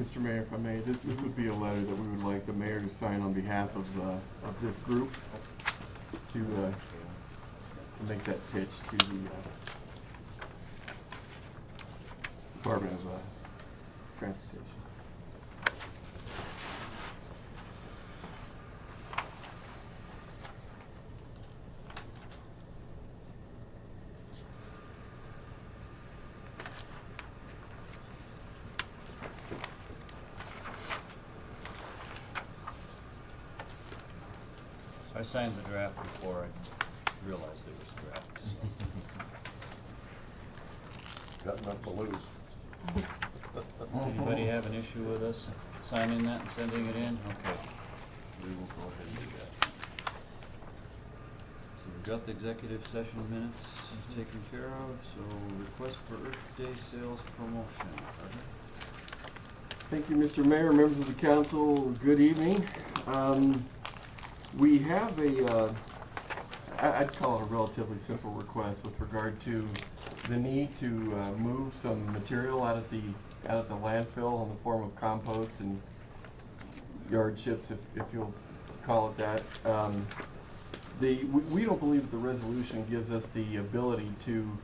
Mr. Mayor, if I may, this would be a letter that we would like the mayor to sign on behalf of this group to make that pitch to the Department of Transportation. I signed the draft before I realized it was a draft. Got enough to lose. Anybody have an issue with us signing that and sending it in? Okay, we will go ahead and do that. So we've got the executive session minutes taken care of, so request for Earth Day sales promotion. Thank you, Mr. Mayor, members of the council, good evening. We have I'd call it a relatively simple request with regard to the need to move some material out of the landfill in the form of compost and yard chips, if you'll call it that. We don't believe that the resolution gives us the ability to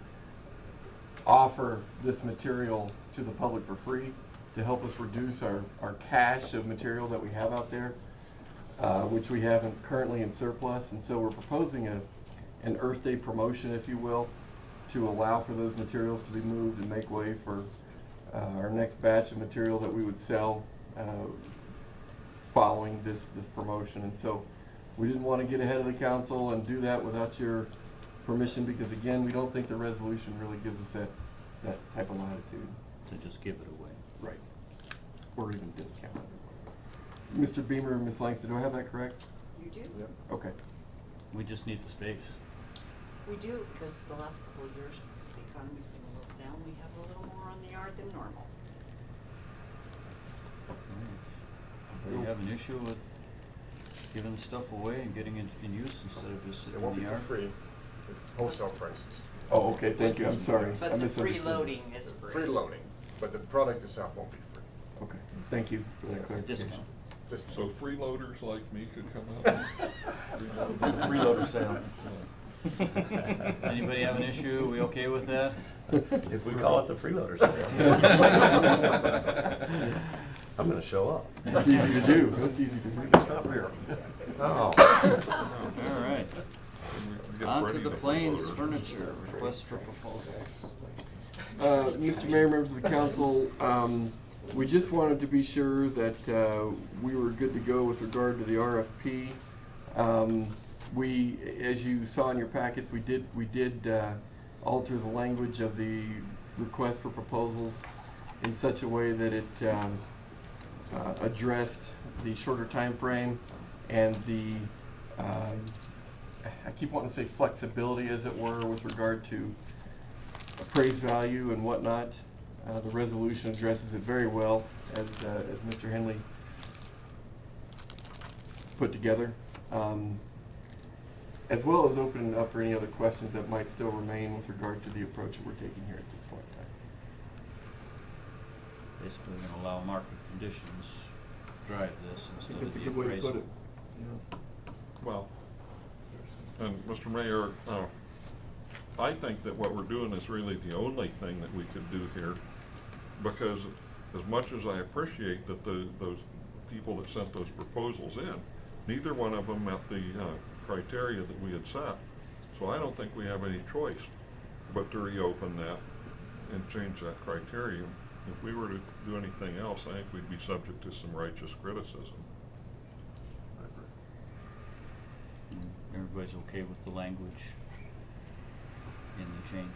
offer this material to the public for free to help us reduce our cache of material that we have out there, which we have currently in surplus. And so we're proposing an Earth Day promotion, if you will, to allow for those materials to be moved and make way for our next batch of material that we would sell following this promotion. And so we didn't want to get ahead of the council and do that without your permission, because again, we don't think the resolution really gives us that type of latitude. To just give it away. Right. Or even discount it. Mr. Beamer and Ms. Langston, do I have that correct? You do? Yep. Okay. We just need the space. We do, because the last couple of years, the economy's been a little down, we have a little more on the yard than normal. Do you have an issue with giving the stuff away and getting it in use instead of just It sitting won't in be the for yard? free, wholesale prices. Oh, okay, thank you, I'm sorry. I But the free misunderstood. loading is free. Free loading, but the product itself won't be free. Okay, thank you for that clarification. Discount. Just So freeloaders like me could come out? It's a freeloader sale. Does anybody have an issue? We okay with that? If we call it the freeloader sale. I'm gonna show up. That's easy to do, that's easy to do. Stop here. Oh. All right. Get On to ready the to Plains freeload. Furniture, request for proposals. Mr. Mayor, members of the council, we just wanted to be sure that we were good to go with regard to the RFP. We, as you saw in your packets, we did alter the language of the request for proposals in such a way that it addressed the shorter time frame and the I keep wanting to say flexibility, as it were, with regard to appraised value and whatnot. The resolution addresses it very well, as Mr. Henley put together, as well as opening it up for any other questions that might still remain with regard to the approach that we're taking here at this point in time. Basically, we're gonna allow market conditions drive this I instead think of that's a the good way to appraisal. put it. Yeah. Well, and Mr. Mayor, I think that what we're doing is really the only thing that we could do here, because as much as I appreciate that those people that sent those proposals in, neither one of them met the criteria that we had set. So I don't think we have any choice but to reopen that and change that criteria. If we were to do anything else, I think we'd be subject to some righteous criticism. Everybody's okay with the language in the change?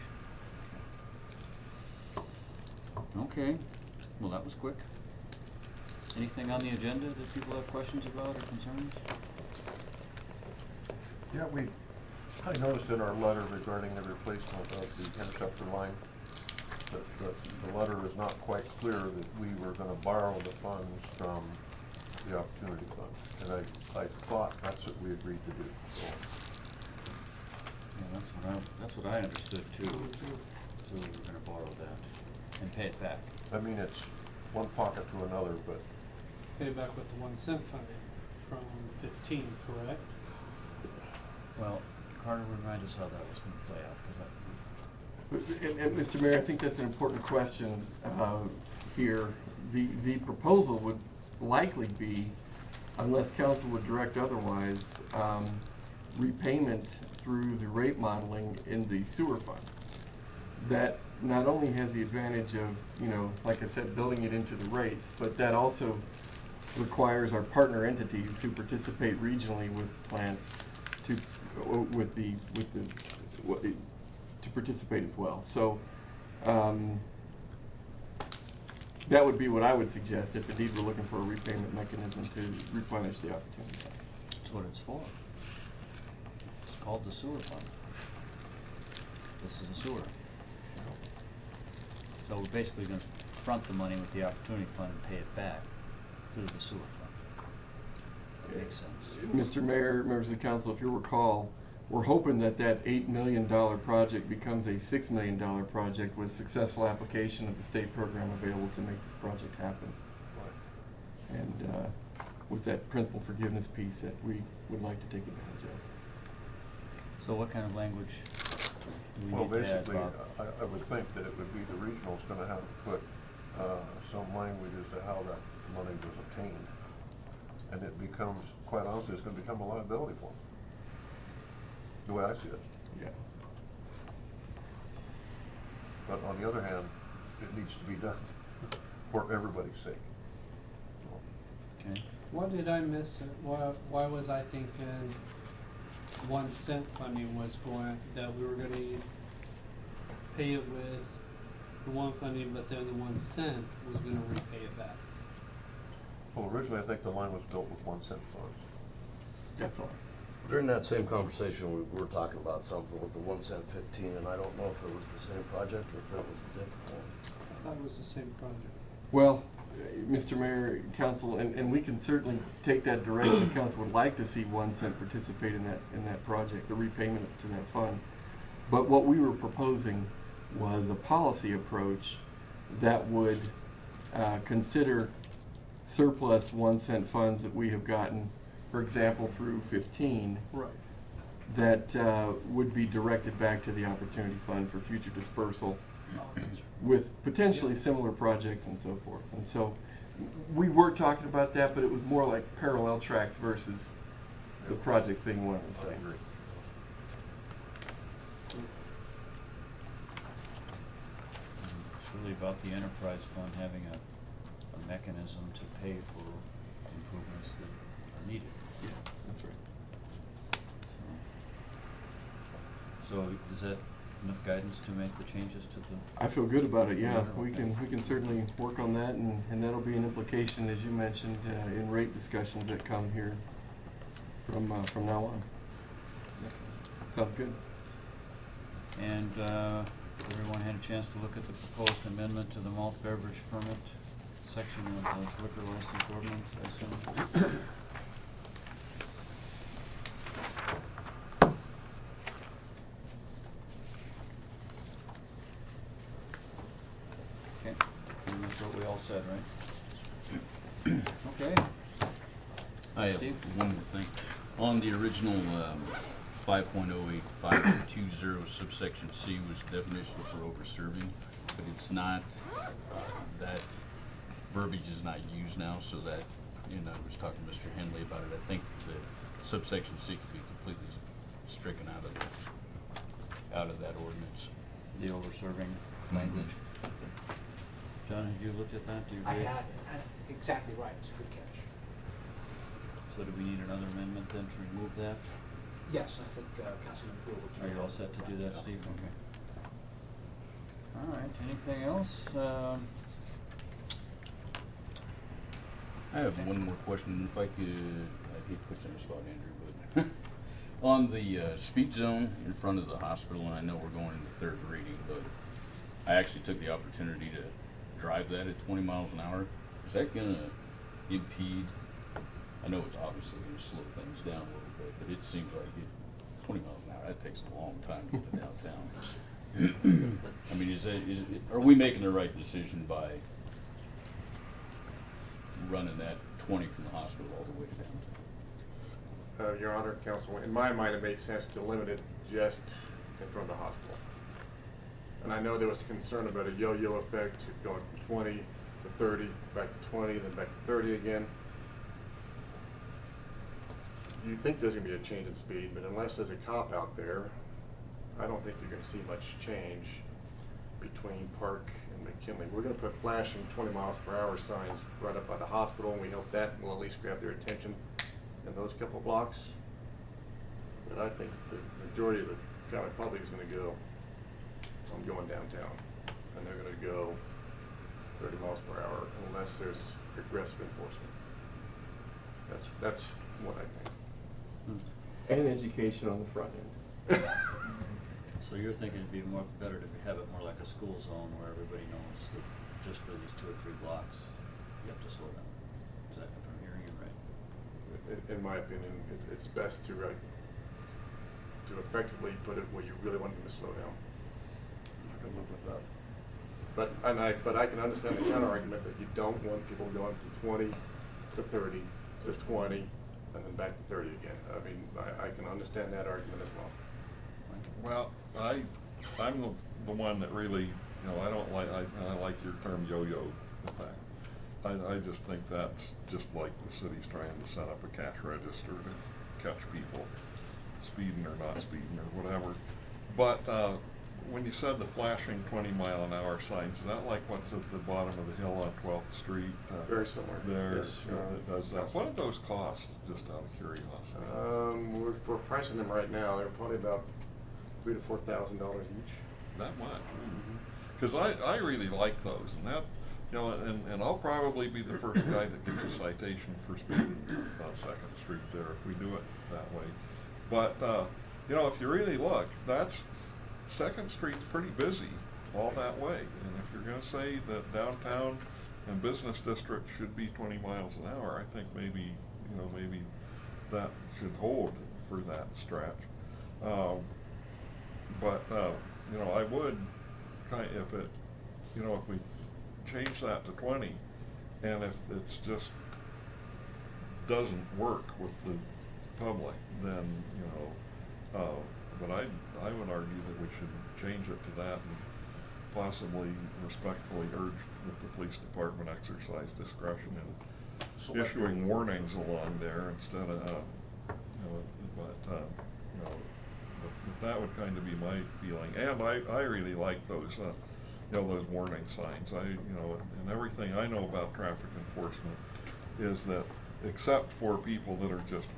Okay, well, that was quick. Anything on the agenda that people have questions about or concerns? Yeah, I noticed in our letter regarding the replacement of the interceptor line, that the letter is not quite clear that we were gonna borrow the funds from the opportunity fund. And I thought that's what we agreed to do, so. Yeah, that's what I understood too. So we were gonna borrow that and pay it back. I mean, it's one pocket to another, but Pay back with the 1 cent funding from 15, correct? Well, Carter, remind us how that was gonna play out, cause And Mr. Mayor, I think that's an important question here. The proposal would likely be, unless council would direct otherwise, repayment through the rate modeling in the sewer fund. That not only has the advantage of, like I said, building it into the rates, but that also requires our partner entities who participate regionally with the plant to, to participate as well. So, that would be what I would suggest if indeed we're looking for a repayment mechanism to replenish the opportunity fund. that's what it's for. It's called the sewer fund. This is a sewer. So we're basically gonna front the money with the opportunity fund and pay it back through the sewer fund. That makes sense. Mr. Mayor, members of the council, if you'll recall, we're hoping that that $8 million project becomes a $6 million project with successful application of the state program available to make this project happen. And with that principal forgiveness piece that we would like to take advantage of. So what kind of language do we well, need to add, basically, Bob? I would think that it would be the regional's gonna have to put, some language as to how that money was obtained. And it becomes, quite honestly, it's gonna become a liability for them. The way I see it. Yeah. But on the other hand, it needs to be done for everybody's sake. Okay. What did I miss? Why was I thinking 1 cent funding was going, that we were gonna pay it with the one funding, but then the 1 cent was gonna repay it back? Well, originally, I think the line was built with 1 cent funds. Definitely. During that same conversation, we were talking about something with the 1 cent 15, and I don't know if it was the same project or if it was a different one. I thought it was the same project. Well, Mr. Mayor, council, and we can certainly take that direction. Council would like to see 1 cent participate in that project, the repayment to that fund. But what we were proposing was a policy approach that would consider surplus 1 cent funds that we have gotten, for example, through 15, Right. that would be directed back to the Opportunity Fund for future dispersal with potentially similar projects and so forth. And so we were talking about that, but it was more like parallel tracks versus the projects being one and the I same. agree. It's really about the enterprise fund having a mechanism to pay for improvements that are needed. Yeah, that's right. So is that enough guidance to make the changes to the? I feel good about it, yeah. Okay. We can certainly work on that, and that'll be an implication, as you mentioned, in rate discussions that come here from now on. Sounds good. And everyone had a chance to look at the proposed amendment to the malt beverage permit section of the liquor license ordinance, I assume? Okay, and that's what we all said, right? Okay, I have Steve? one more thing. On the original 5.08520 subsection C was definition for over-serving, but it's not, that verbiage is not used now, so that, and I was talking to Mr. Henley about it, I think the subsection C could be completely stricken out of that ordinance. the over-serving language. John, have you looked at that? Do you I agree? had, exactly right, it's a good catch. So do we need another amendment then to remove that? Yes, I think Councilman Frew will do Are you that. all set to do that, Yeah. Steve? Okay. All right, anything else? I have one more question, if I could, I hate putting you on the spot, Andrew, but on the speed zone in front of the hospital, and I know we're going into third reading, but I actually took the opportunity to drive that at 20 miles an hour. Is that gonna impede, I know it's obviously gonna slow things down a little bit, but it seems like 20 miles an hour, that takes a long time to get to downtown. I mean, are we making the right decision by running that 20 from the hospital all the way to downtown? Your Honor, Counsel, in my mind, it makes sense to limit it just in front of the hospital. And I know there was concern about a yo-yo effect, going from 20 to 30, back to 20, then back to 30 again. You think there's gonna be a change in speed, but unless there's a cop out there, I don't think you're gonna see much change between Park and McKinley. We're gonna put flashing 20 miles per hour signs right up by the hospital, and we hope that will at least grab their attention in those couple of blocks. But I think the majority of the traveling public is gonna go from going downtown, and they're gonna go 30 miles per hour unless there's aggressive enforcement. That's what I think. And education on the front end. So you're thinking it'd be more better to have it more like a school zone where everybody knows that just for these 2 or 3 blocks, you have to slow down. Is that, if I'm hearing you right? In my opinion, it's best to effectively put it where you really want them to slow down. I can live with that. But I can understand the counter argument that you don't want people going from 20 to 30 to 20 and then back to 30 again. I mean, I can understand that argument as well. Well, I'm the one that really, I don't like, I like your term yo-yo effect. I just think that's just like the city's trying to set up a cash register to catch people speeding or not speeding or whatever. But when you said the flashing 20-mile-an-hour signs, is that like what's at the bottom of the hill on 12th Street? Very similar. There, Yes, that does that. What do those cost, just out of curiosity? We're pricing them right now. They're probably about $3,000 to $4,000 each. That much? Because I really like those, and that, and I'll probably be the first guy that gets a citation for speeding on 2nd Street there if we do it that way. But, if you really look, 2nd Street's pretty busy all that way. And if you're gonna say that downtown and business district should be 20 miles an hour, I think maybe that should hold for that stretch. But I would if we change that to 20, and if it's just doesn't work with the public, then, but I would argue that we should change it to that and possibly respectfully urge that the police department exercise discretion in issuing warnings along there instead of, but that would kind of be my feeling. And I really like those, those warning signs. And everything I know about traffic enforcement is that except for people that are just,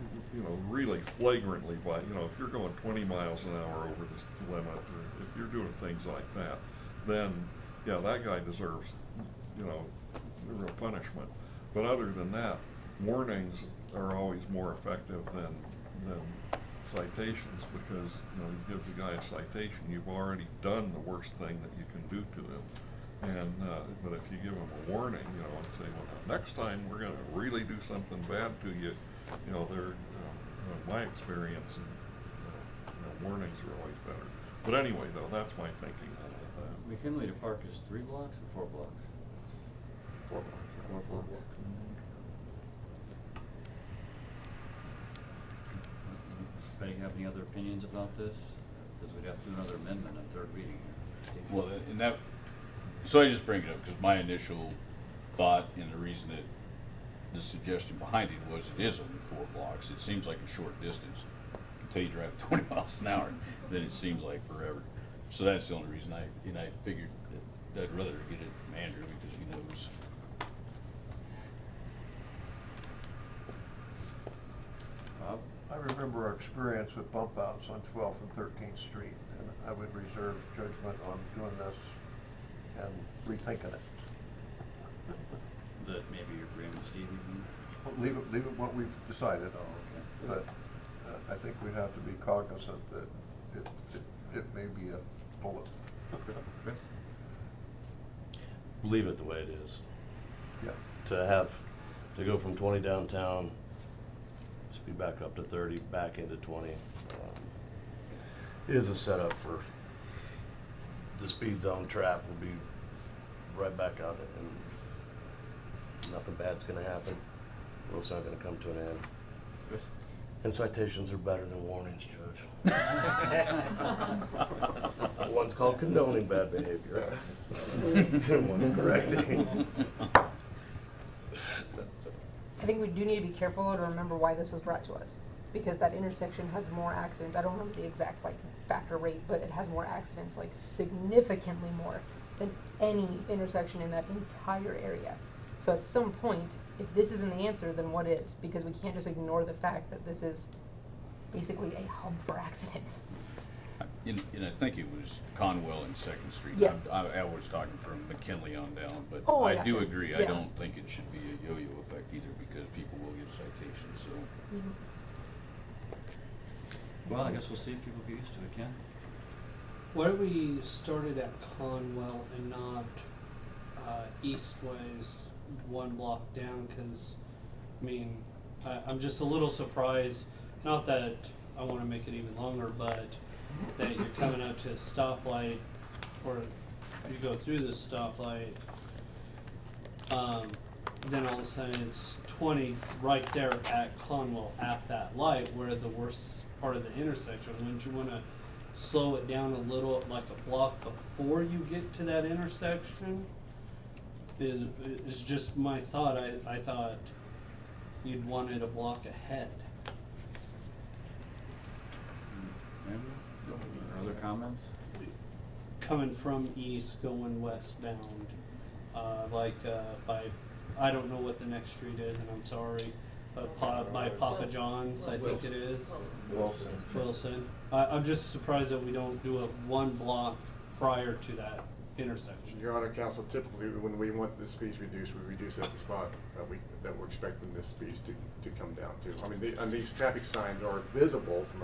really flagrantly if you're going 20 miles an hour over the limit, or if you're doing things like that, then, that guy deserves, real punishment. But other than that, warnings are always more effective than citations, because, you give the guy a citation, you've already done the worst thing that you can do to them. And, but if you give them a warning, and say, well, next time we're gonna really do something bad to you, they're, in my experience, warnings are always better. But anyway, though, that's my thinking on that. McKinley to Park is 3 blocks or 4 blocks? 4 blocks. 4 blocks. Anybody have any other opinions about this? Because we'd have to do another amendment on 3rd reading here. Well, and that, so I just bring it up because my initial thought and the reason that the suggestion behind it was it is only 4 blocks. It seems like a short distance until you drive 20 miles an hour, then it seems like forever. So that's the only reason I figured that I'd rather get it from Andrew because he knows. Bob? I remember our experience with bump outs on 12th and 13th Street, and I would reserve judgment on doing this and rethinking it. That maybe you're agreeing with Steve even? Leave it what we've decided. Oh, okay. But I think we have to be cognizant that it may be a bullet. Chris? Leave it the way it is. Yeah. To go from 20 downtown, speed back up to 30, back into 20, is a setup for the speed zone trap will be right back out. And nothing bad's gonna happen. Road's not gonna come to an end. Chris? And citations are better than warnings, Judge. One's called condoning bad behavior. And one's correcting. I think we do need to be careful to remember why this was brought to us, because that intersection has more accidents. I don't remember the exact like factor rate, but it has more accidents, like significantly more than any intersection in that entire area. So at some point, if this isn't the answer, then what is? Because we can't just ignore the fact that this is basically a hub for accidents. And I think it was Conwell and Second Street. Yeah. I was talking from McKinley on down, but Oh, I I do gotcha. agree. I Yeah. don't think it should be a yo-yo effect either, because people will get citations, so. Well, I guess we'll see if people get used to it, Ken. Why do we started at Conwell and not eastways, one block down? Because, I mean, I'm just a little surprised, not that I want to make it even longer, but that you're coming up to a stoplight, or you go through the stoplight, then all of a sudden it's 20 right there at Conwell at that light, where the worst part of the intersection. Wouldn't you want to slow it down a little, like a block before you get to that intersection? Is just my thought. I thought you'd want it a block ahead. Other comments? Coming from east, going westbound, by, I don't know what the next street is, and I'm sorry, but by Papa John's, I think it is. Wilson. I'm just surprised that we don't do it one block prior to that intersection. Your Honor, Counsel, typically when we want the speeds reduced, we reduce at the spot that we're expecting the speeds to come down to. I mean, and these traffic signs are visible from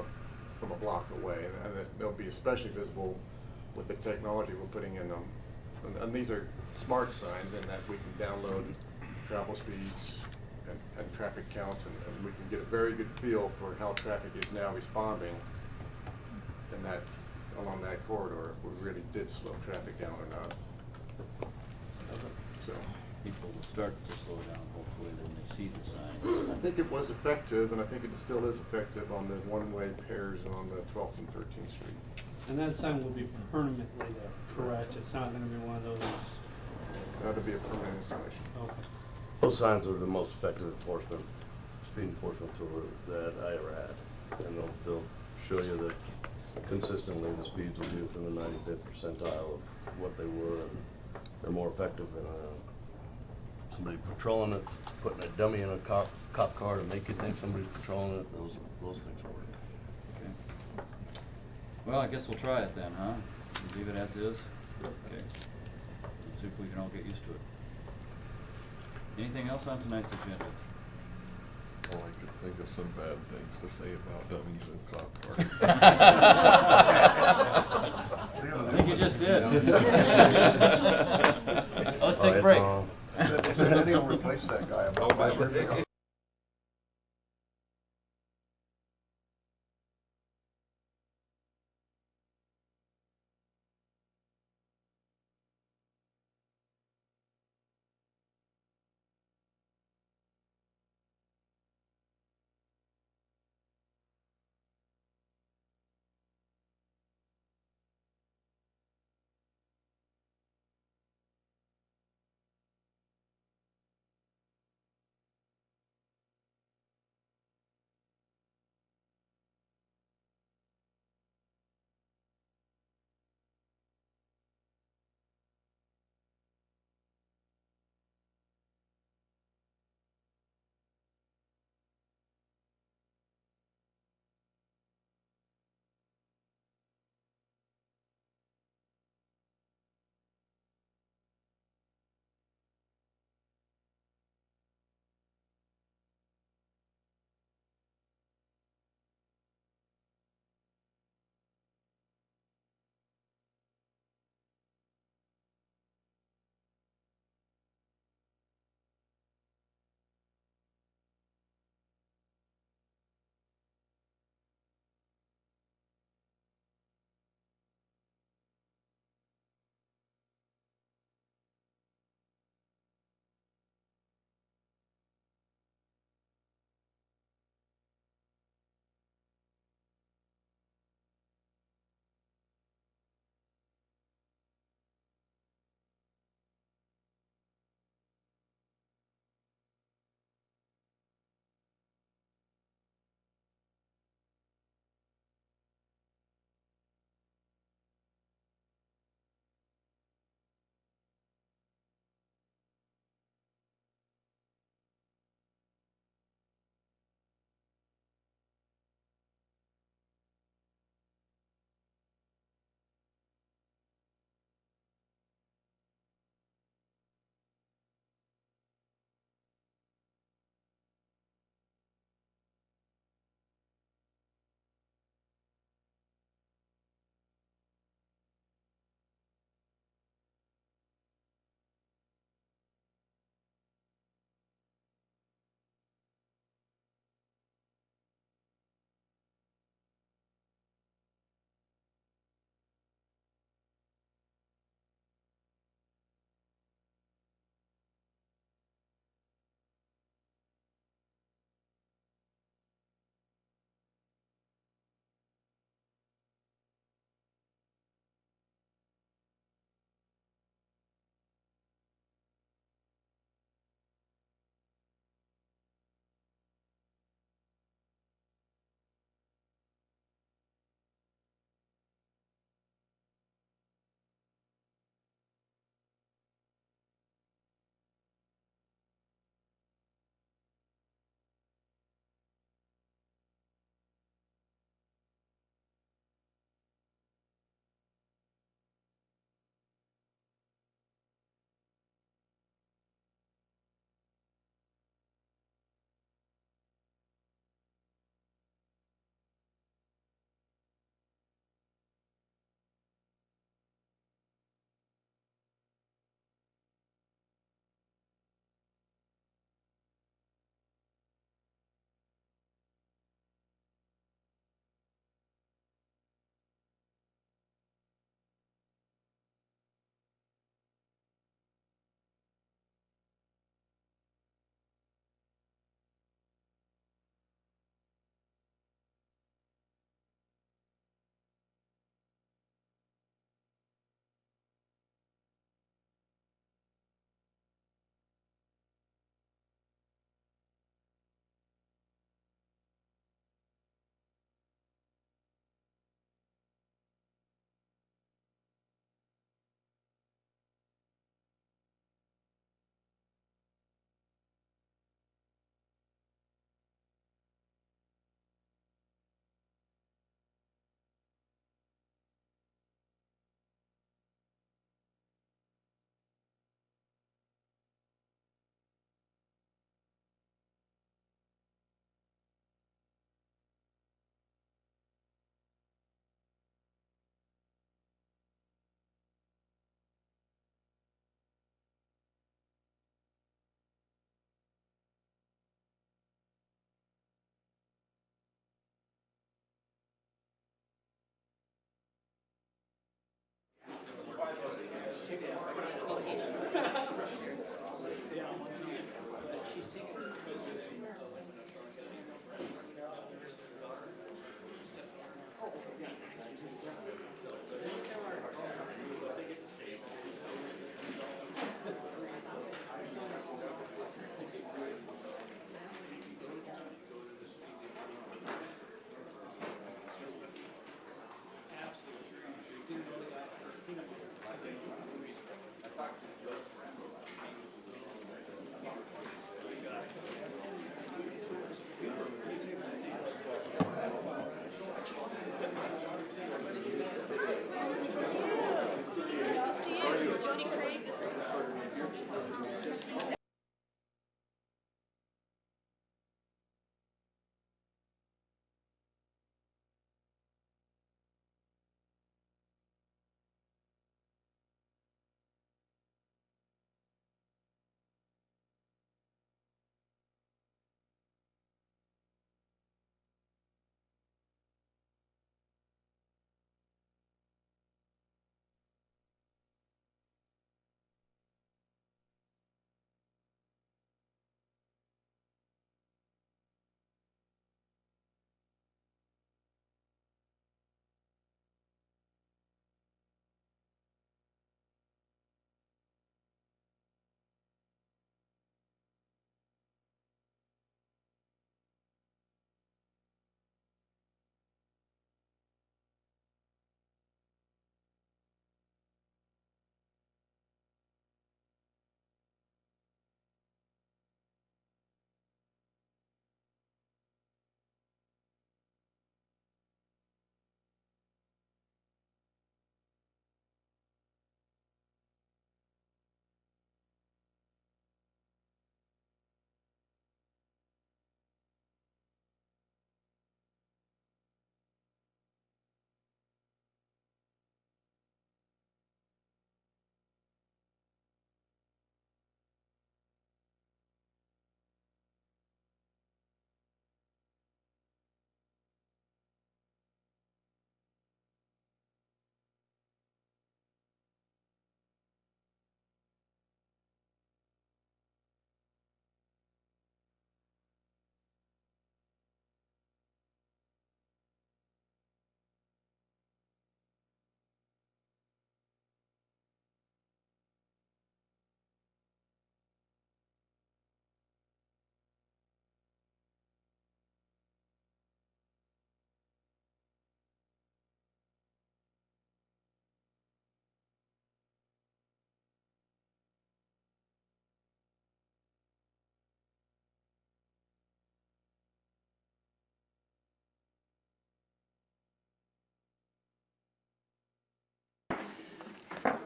a block away, and they'll be especially visible with the technology we're putting in them. And these are smart signs in that we can download travel speeds and traffic counts, and we can get a very good feel for how traffic is now responding in that, along that corridor, if we really did slow traffic down or not. So, People will start to slow down, hopefully, when they see the sign. I think it was effective, and I think it still is effective on the one-way pairs on the 12th and 13th Street. And that sign will be permanently there, correct? It's not gonna be one of those, That'll be a permanent installation. okay. Those signs are the most effective enforcement, speed enforcement tool that I ever had. And they'll show you that consistently the speeds will be within the 95th percentile of what they were, and they're more effective than somebody patrolling it's putting a dummy in a cop car to make you think somebody's patrolling it. Those things work. Okay. Well, I guess we'll try it then, huh? Leave it as is? Okay. Let's see if we can all get used to it. Anything else on tonight's agenda? Oh, I could think of some bad things to say about dummies and cop cars. I think you just did. Let's take a It's break. on. If anything will replace that guy about 5 years ago.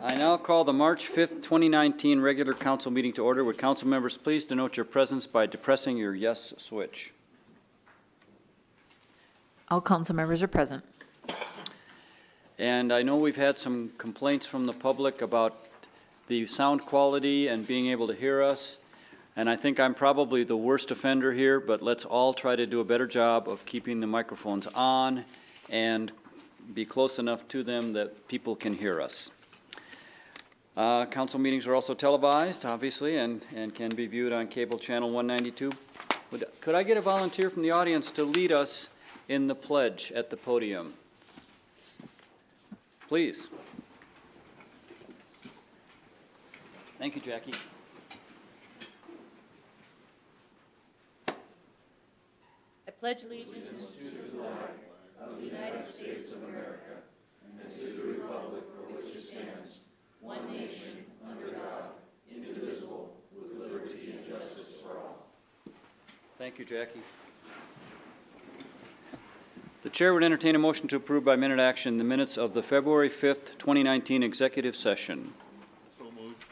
I now call the March 5th, 2019 regular council meeting to order. Would council members please denote your presence by depressing your yes switch? All council members are present. And I know we've had some complaints from the public about the sound quality and being able to hear us. And I think I'm probably the worst offender here, but let's all try to do a better job of keeping the microphones on and be close enough to them that people can hear us. Council meetings are also televised, obviously, and can be viewed on cable channel 192. Could I get a volunteer from the audience to lead us in the pledge at the podium? Please. Thank you, Jackie. I pledge allegiance to the flag of the United States of America and to the republic for which it stands, one nation, under God, indivisible, with liberty and justice for all. Thank you, Jackie. The chair would entertain a motion to approve by minute action the minutes of the February 5th, 2019 executive session. So moved.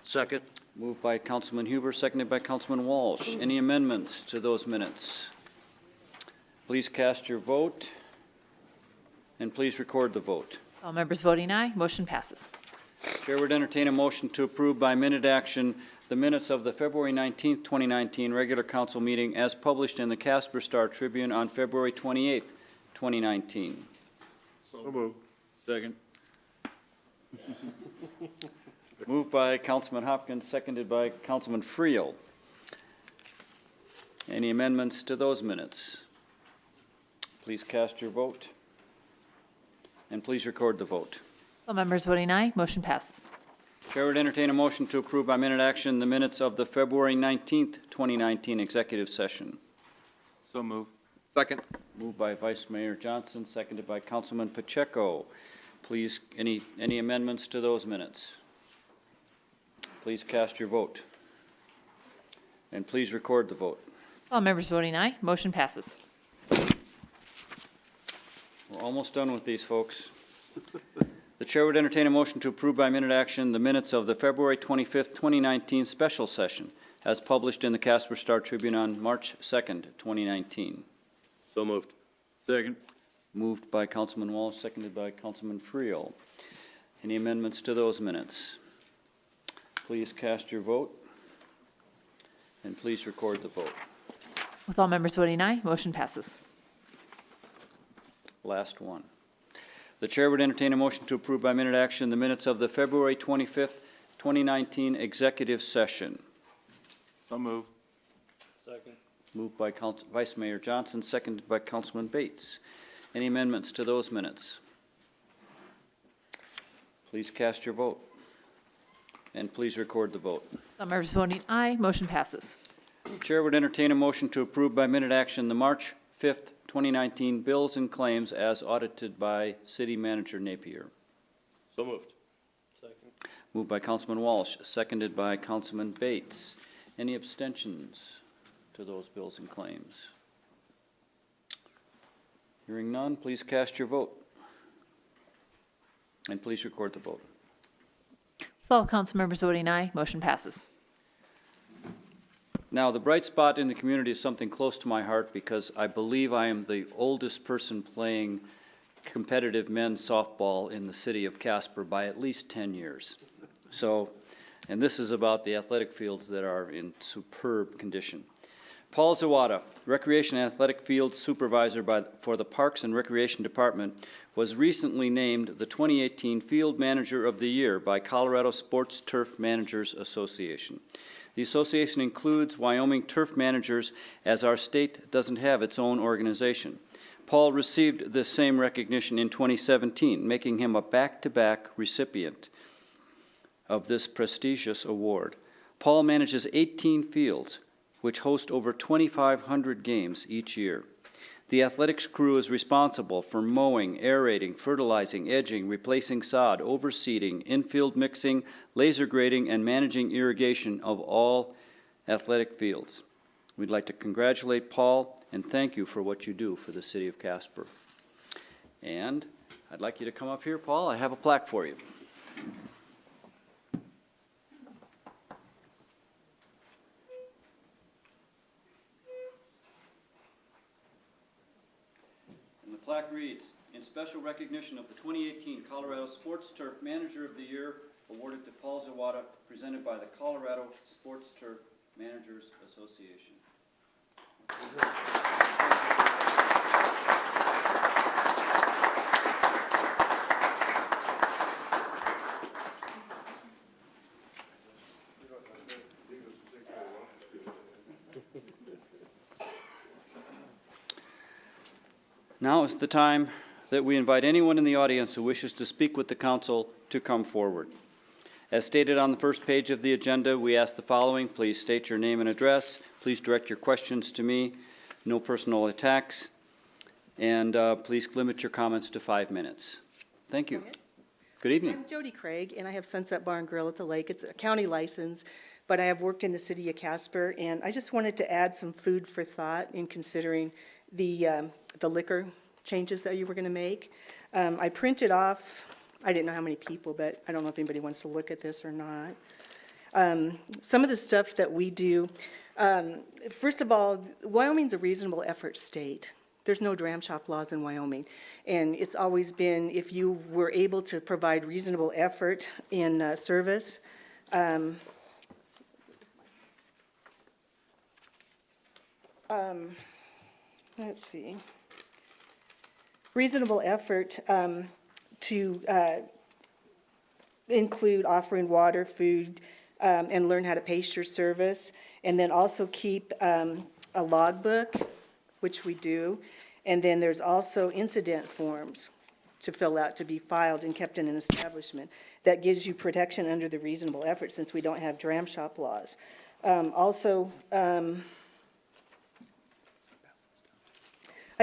Second. Moved by Councilman Huber, seconded by Councilman Walsh. Any amendments to those minutes? Please cast your vote, and please record the vote. All members voting aye, motion passes. Chair would entertain a motion to approve by minute action the minutes of the February 19th, 2019 regular council meeting as published in the Casper Star Tribune on February 28th, 2019. So moved. Second. Moved by Councilman Hopkins, seconded by Councilman Friel. Any amendments to those minutes? Please cast your vote. And please record the vote. All members voting aye, motion passes. Chair would entertain a motion to approve by minute action the minutes of the February 19th, 2019 executive session. So move. Second. Moved by Vice Mayor Johnson, seconded by Councilman Pacheco. Please, any amendments to those minutes? Please cast your vote. And please record the vote. All members voting aye, motion passes. We're almost done with these, folks. The chair would entertain a motion to approve by minute action the minutes of the February 25th, 2019 special session as published in the Casper Star Tribune on March 2nd, 2019. So moved. Second. Moved by Councilman Walsh, seconded by Councilman Friel. Any amendments to those minutes? Please cast your vote, and please record the vote. With all members voting aye, motion passes. Last one. The chair would entertain a motion to approve by minute action the minutes of the February 25th, 2019 executive session. So move. Second. Moved by Vice Mayor Johnson, seconded by Councilman Bates. Any amendments to those minutes? Please cast your vote, and please record the vote. All members voting aye, motion passes. Chair would entertain a motion to approve by minute action the March 5th, 2019 bills and claims as audited by City Manager Napier. So moved. Second. Moved by Councilman Walsh, seconded by Councilman Bates. Any abstentions to those bills and claims? Hearing none, please cast your vote. And please record the vote. With all council members voting aye, motion passes. Now, the bright spot in the community is something close to my heart because I believe I am the oldest person playing competitive men's softball in the city of Casper by at least 10 years. So, and this is about the athletic fields that are in superb condition. Paul Zawada, Recreation and Athletic Field Supervisor for the Parks and Recreation Department, was recently named the 2018 Field Manager of the Year by Colorado Sports Turf Managers Association. The association includes Wyoming turf managers as our state doesn't have its own organization. Paul received this same recognition in 2017, making him a back-to-back recipient of this prestigious award. Paul manages 18 fields, which host over 2,500 games each year. The athletics crew is responsible for mowing, aerating, fertilizing, edging, replacing sod, overseeding, infield mixing, laser grading, and managing irrigation of all athletic fields. We'd like to congratulate Paul and thank you for what you do for the city of Casper. And I'd like you to come up here, Paul. I have a plaque for you. And the plaque reads, in special recognition of the 2018 Colorado Sports Turf Manager of the Year, awarded to Paul Zawada, presented by the Colorado Sports Turf Managers Association. Now is the time that we invite anyone in the audience who wishes to speak with the council to come forward. As stated on the first page of the agenda, we ask the following. Please state your name and address. Please direct your questions to me. No personal attacks. And please limit your comments to 5 minutes. Thank you. Good evening. I'm Jody Craig, and I have Sunset Bar and Grill at the lake. It's a county license, but I have worked in the city of Casper, and I just wanted to add some food for thought in considering the liquor changes that you were going to make. I printed off, I didn't know how many people, but I don't know if anybody wants to look at this or not. Some of the stuff that we do, first of all, Wyoming's a reasonable effort state. There's no dram shop laws in Wyoming. And it's always been, if you were able to provide reasonable effort in service, let's see, reasonable effort to include offering water, food, and learn how to pace your service. And then also keep a logbook, which we do. And then there's also incident forms to fill out to be filed and kept in an establishment. That gives you protection under the reasonable effort since we don't have dram shop laws. I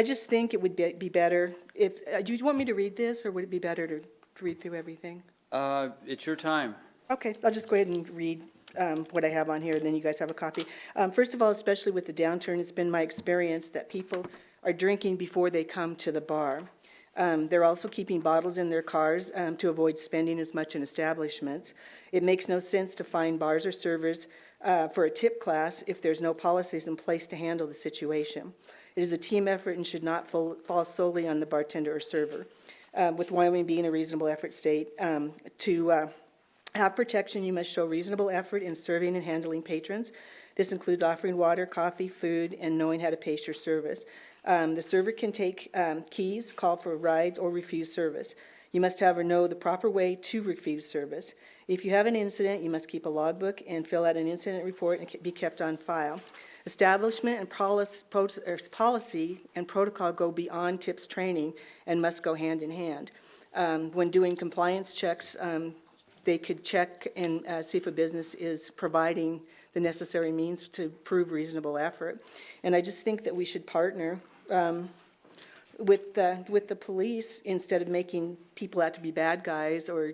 just think it would be better if, do you want me to read this, or would it be better to read through everything? It's your time. Okay, I'll just go ahead and read what I have on here, and then you guys have a copy. First of all, especially with the downturn, it's been my experience that people are drinking before they come to the bar. They're also keeping bottles in their cars to avoid spending as much in establishments. It makes no sense to fine bars or servers for a tip class if there's no policies in place to handle the situation. It is a team effort and should not fall solely on the bartender or server. With Wyoming being a reasonable effort state, to have protection, you must show reasonable effort in serving and handling patrons. This includes offering water, coffee, food, and knowing how to pace your service. The server can take keys, call for rides, or refuse service. You must have or know the proper way to refuse service. If you have an incident, you must keep a logbook and fill out an incident report and be kept on file. Establishment and policy and protocol go beyond tips training and must go hand in hand. When doing compliance checks, they could check and see if a business is providing the necessary means to prove reasonable effort. And I just think that we should partner with the police instead of making people out to be bad guys or,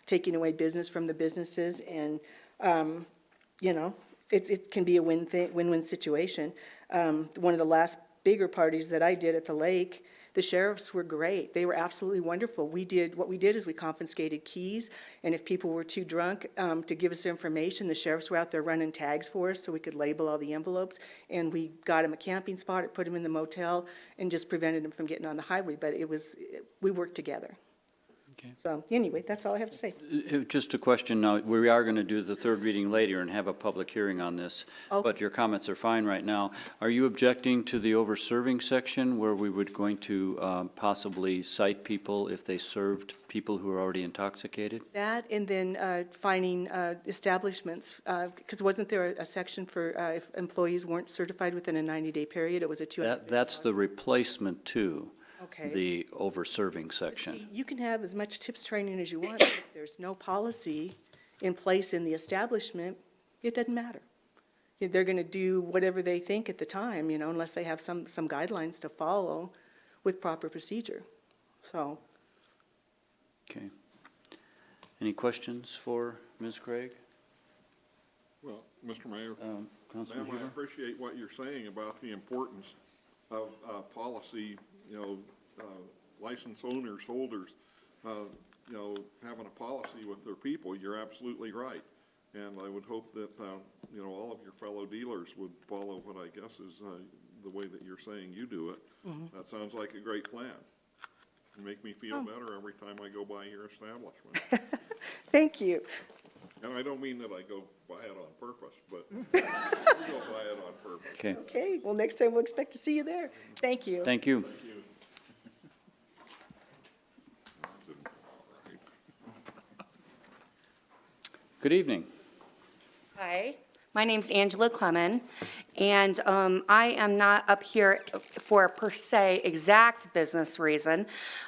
taking away business from the businesses. And, it can be a win-win situation. One of the last bigger parties that I did at the lake, the sheriffs were great. They were absolutely wonderful. What we did is we confiscated keys, and if people were too drunk to give us information, the sheriffs were out there running tags for us so we could label all the envelopes, and we got them a camping spot, put them in the motel, and just prevented them from getting on the highway. But we worked together. Okay. So anyway, that's all I have to say. Just a question now. We are going to do the third reading later and have a public hearing on this, but your comments are fine right now. Are you objecting to the over-serving section where we were going to possibly cite people if they served people who are already intoxicated? That, and then finding establishments, because wasn't there a section for if employees weren't certified within a 90-day period? It was a 200. That's the replacement to Okay. the over-serving section. See, you can have as much tips training as you want, but if there's no policy in place in the establishment, it doesn't matter. They're going to do whatever they think at the time, unless they have some guidelines to follow with proper procedure. So. Okay. Any questions for Ms. Craig? Well, Mr. Mayor, Councilman ma'am, I Huber? appreciate what you're saying about the importance of policy, license owners, holders, having a policy with their people. You're absolutely right. And I would hope that, all of your fellow dealers would follow what I guess is the way that you're saying you do it. Mm-hmm. That sounds like a great plan. You make me feel better every time I go by your establishment. Thank you. And I don't mean that I go buy it on purpose, but we go buy it on purpose. Okay. Okay, well, next time we'll expect to see you there. Thank you. Thank you. Thank you. Good evening. Hi, my name's Angela Clemon, and I am not up here for a per se exact business reason.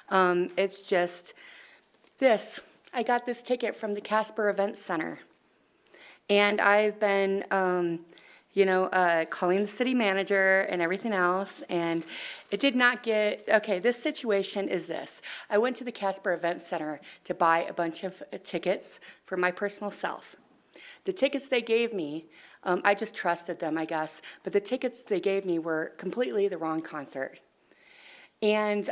It's just this. I got this ticket from the Casper Event Center, and I've been, calling the city manager and everything else, and it did not get, okay, this situation is this. I went to the Casper Event Center to buy a bunch of tickets for my personal self. The tickets they gave me, I just trusted them, I guess, but the tickets they gave me were completely the wrong concert. And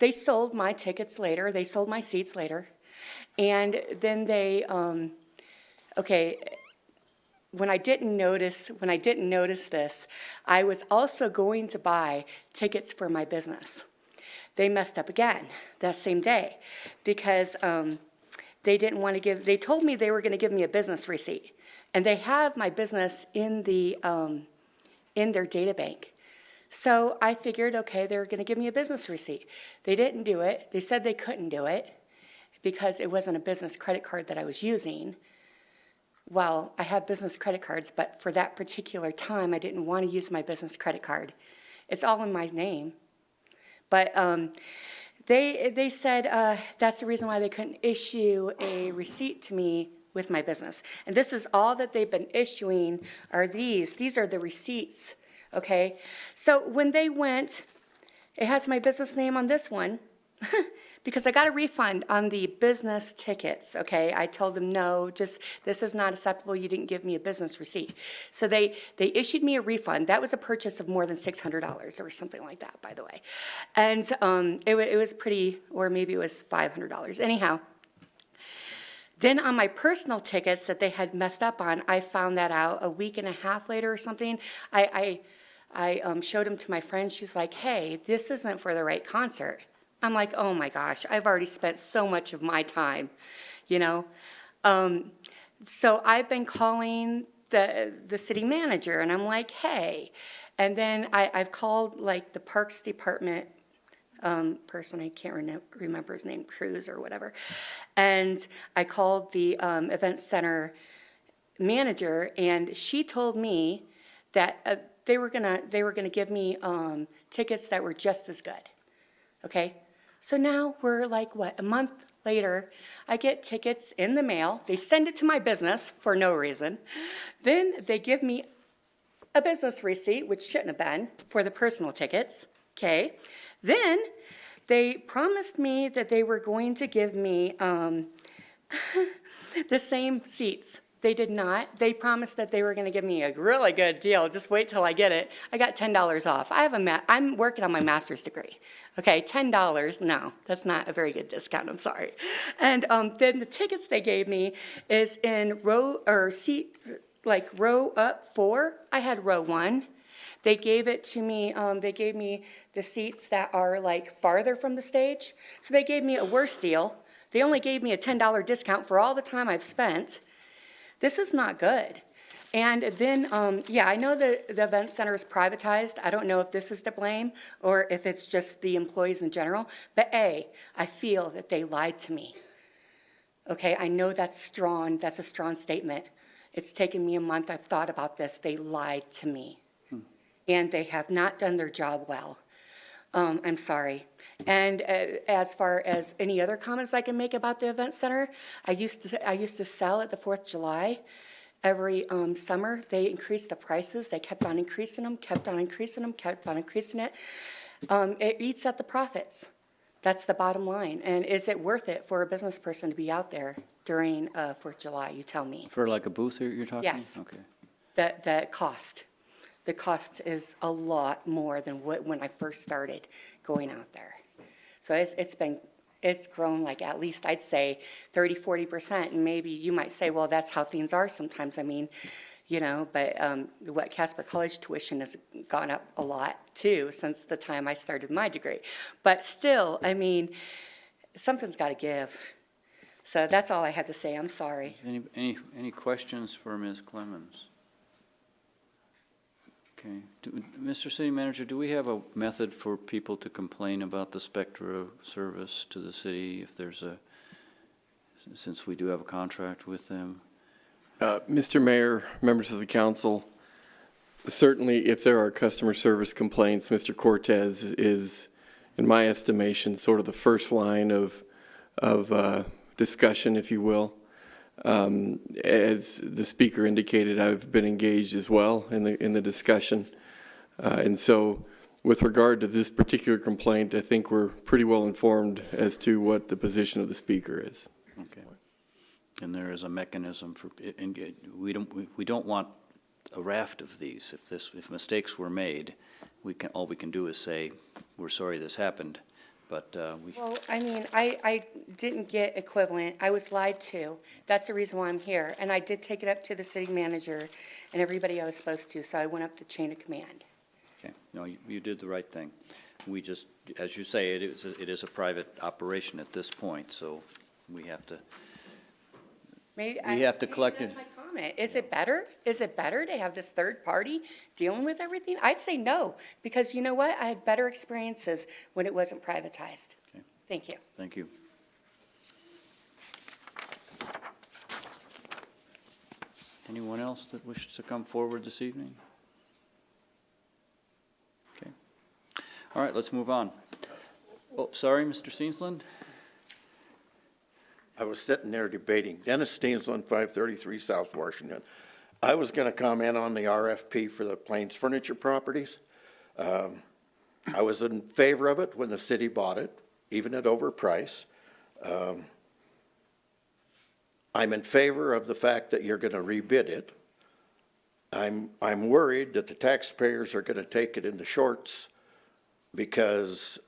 they sold my tickets later, they sold my seats later, and then they, when I didn't notice this, I was also going to buy tickets for my business. They messed up again that same day because they didn't want to give, they told me they were going to give me a business receipt. And they have my business in the, in their data bank. So I figured, okay, they were going to give me a business receipt. They didn't do it. They said they couldn't do it. because it wasn't a business credit card that I was using. Well, I have business credit cards, but for that particular time, I didn't want to use my business credit card. It's all in my name. But they said that's the reason why they couldn't issue a receipt to me with my business. And this is all that they've been issuing are these. These are the receipts, okay? So when they went, it has my business name on this one. Because I got a refund on the business tickets, okay? I told them, no, just, this is not acceptable. You didn't give me a business receipt. So they issued me a refund. That was a purchase of more than $600 or something like that, by the way. And it was pretty, or maybe it was $500. Anyhow, then on my personal tickets that they had messed up on, I found that out a week and a half later or something. I showed them to my friend. She's like, hey, this isn't for the right concert. I'm like, oh my gosh, I've already spent so much of my time, you know? So I've been calling the city manager, and I'm like, hey. And then I've called like the Parks Department person, I can't remember his name, Cruz or whatever. And I called the event center manager, and she told me that they were gonna give me tickets that were just as good. Okay, so now we're like, what, a month later, I get tickets in the mail. They send it to my business for no reason. Then they give me a business receipt, which shouldn't have been, for the personal tickets. Okay, then they promised me that they were going to give me the same seats. They did not. They promised that they were going to give me a really good deal. Just wait till I get it. I got $10 off. I'm working on my master's degree. Okay, $10. No, that's not a very good discount. I'm sorry. And then the tickets they gave me is in row up 4. I had row 1. They gave it to me. They gave me the seats that are like farther from the stage. So they gave me a worse deal. They only gave me a $10 discount for all the time I've spent. This is not good. And then, yeah, I know the event center is privatized. I don't know if this is to blame or if it's just the employees in general. But A, I feel that they lied to me. Okay, I know that's strong. That's a strong statement. It's taken me a month. I've thought about this. They lied to me. And they have not done their job well. I'm sorry. And as far as any other comments I can make about the event center, I used to sell at the 4th of July every summer. They increased the prices. They kept on increasing them, kept on increasing them, kept on increasing it. It eats at the profits. That's the bottom line. And is it worth it for a business person to be out there during 4th of July? You tell me. For like a booth you're talking? Yes. Okay. The cost. The cost is a lot more than when I first started going out there. So it's grown like at least I'd say 30-40%, and maybe you might say, well, that's how things are sometimes. I mean, you know, but what Casper College tuition has gone up a lot too since the time I started my degree. But still, I mean, something's got to give. So that's all I had to say. I'm sorry. Any questions for Ms. Clemens? Okay. Mr. City Manager, do we have a method for people to complain about the Spectra service to the city if there's since we do have a contract with them? Mr. Mayor, members of the council, certainly if there are customer service complaints, Mr. Cortez is, in my estimation, sort of the first line of discussion, if you will. As the speaker indicated, I've been engaged as well in the discussion. And so with regard to this particular complaint, I think we're pretty well informed as to what the position of the speaker is. Okay. And there is a mechanism for, and we don't want a raft of these. If mistakes were made, all we can do is say, we're sorry this happened. But Well, I mean, I didn't get equivalent. I was lied to. That's the reason why I'm here. And I did take it up to the city manager and everybody I was supposed to, so I went up the chain of command. Okay, no, you did the right thing. We just, as you say, it is a private operation at this point, so we have to collect it. That's my comment. Is it better? Is it better to have this third party dealing with everything? I'd say no, because you know what? I had better experiences when it wasn't privatized. Okay. Thank you. Thank you. Anyone else that wishes to come forward this evening? Okay. All right, let's move on. Oh, sorry, Mr. Steensland? I was sitting there debating. Dennis Steensland, 533 South Washington. I was going to comment on the RFP for the Plains Furniture Properties. I was in favor of it when the city bought it, even at overprice. I'm in favor of the fact that you're going to rebid it. I'm worried that the taxpayers are going to take it in the shorts because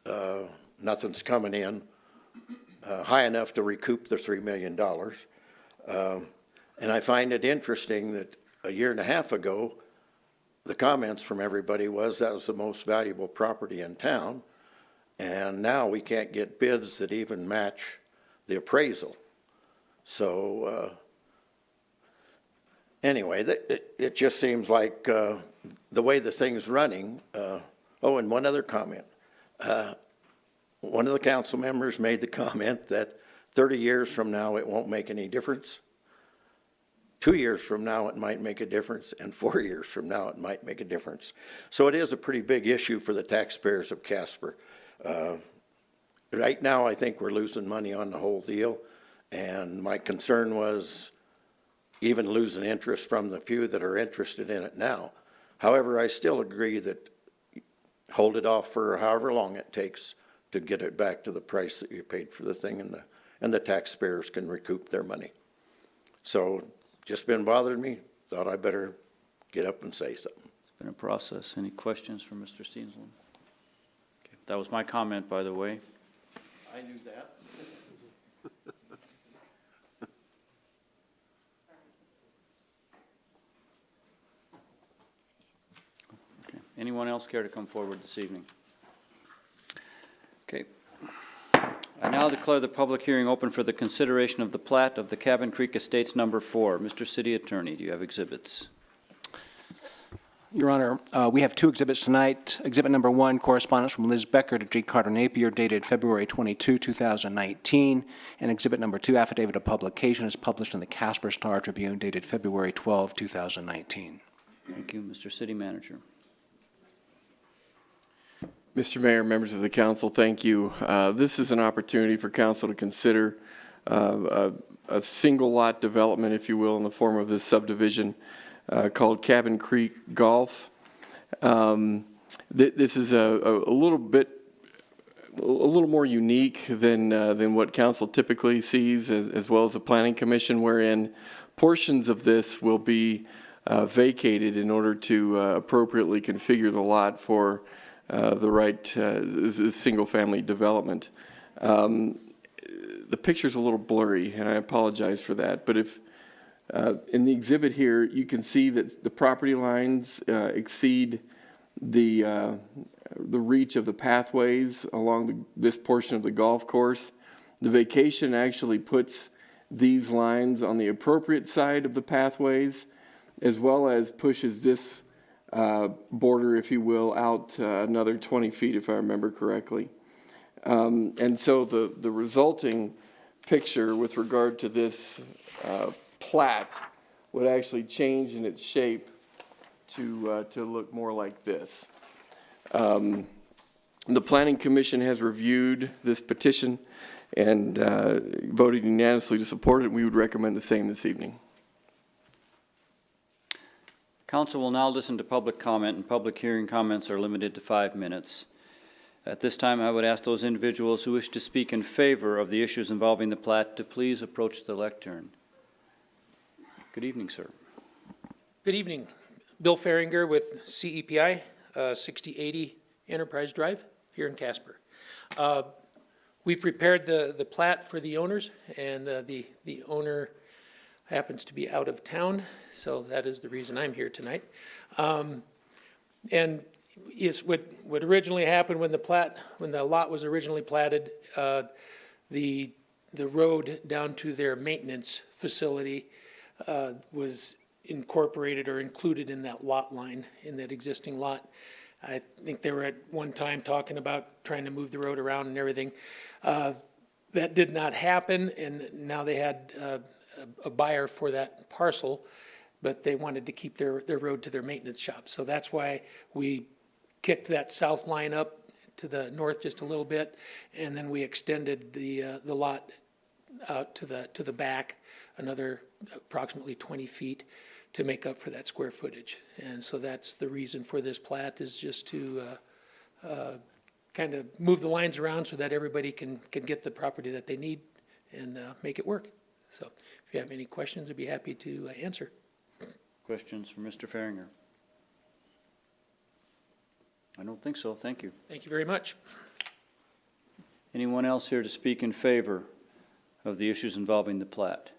nothing's coming in high enough to recoup the $3 million. And I find it interesting that a year and a half ago, the comments from everybody was that was the most valuable property in town. And now we can't get bids that even match the appraisal. So anyway, it just seems like the way the thing's running. Oh, and one other comment. One of the council members made the comment that 30 years from now it won't make any difference. 2 years from now it might make a difference, and 4 years from now it might make a difference. So it is a pretty big issue for the taxpayers of Casper. Right now I think we're losing money on the whole deal, and my concern was even losing interest from the few that are interested in it now. However, I still agree that hold it off for however long it takes to get it back to the price that you paid for the thing, and the taxpayers can recoup their money. So just been bothering me, thought I better get up and say something. It's been a process. Any questions for Mr. Steensland? Okay. That was my comment, by the way. I knew that. Okay. Anyone else care to come forward this evening? Okay. I now declare the public hearing open for the consideration of the plat of the Cabin Creek Estates Number 4. Mr. City Attorney, do you have exhibits? Your Honor, we have two exhibits tonight. Exhibit number 1, correspondence from Liz Becker to G. Carter Napier, dated February 22, 2019. And exhibit number 2, affidavit of publication, is published in the Casper Star Tribune, dated February 12, 2019. Thank you. Mr. City Manager. Mr. Mayor, members of the council, thank you. This is an opportunity for council to consider a single lot development, if you will, in the form of this subdivision called Cabin Creek Golf. This is a little more unique than what council typically sees, as well as the Planning Commission, wherein portions of this will be vacated in order to appropriately configure the lot for the right single-family development. The picture's a little blurry, and I apologize for that. But if in the exhibit here, you can see that the property lines exceed the reach of the pathways along this portion of the golf course. The vacation actually puts these lines on the appropriate side of the pathways, as well as pushes this border, if you will, out another 20 feet, if I remember correctly. And so the resulting picture with regard to this plat would actually change in its shape to look more like this. The Planning Commission has reviewed this petition and voted unanimously to support it. We would recommend the same this evening. Council will now listen to public comment, and public hearing comments are limited to 5 minutes. At this time, I would ask those individuals who wish to speak in favor of the issues involving the plat to please approach the lectern. Good evening, sir. Good evening. Bill Farringer with CEPI, 6080 Enterprise Drive here in Casper. We prepared the plat for the owners, and the owner happens to be out of town, so that is the reason I'm here tonight. And is what originally happened when the lot was originally platted, the road down to their maintenance facility was incorporated or included in that lot line, in that existing lot. I think they were at one time talking about trying to move the road around and everything. That did not happen, and now they had a buyer for that parcel, but they wanted to keep their road to their maintenance shop. So that's why we kicked that south line up to the north just a little bit, and then we extended the lot out to the back another approximately 20 feet to make up for that square footage. And so that's the reason for this plat, is just to kind of move the lines around so that everybody can get the property that they need and make it work. So if you have any questions, I'd be happy to answer. Questions for Mr. Farringer? I don't think so. Thank you. Thank you very much. Anyone else here to speak in favor of the issues involving the plat?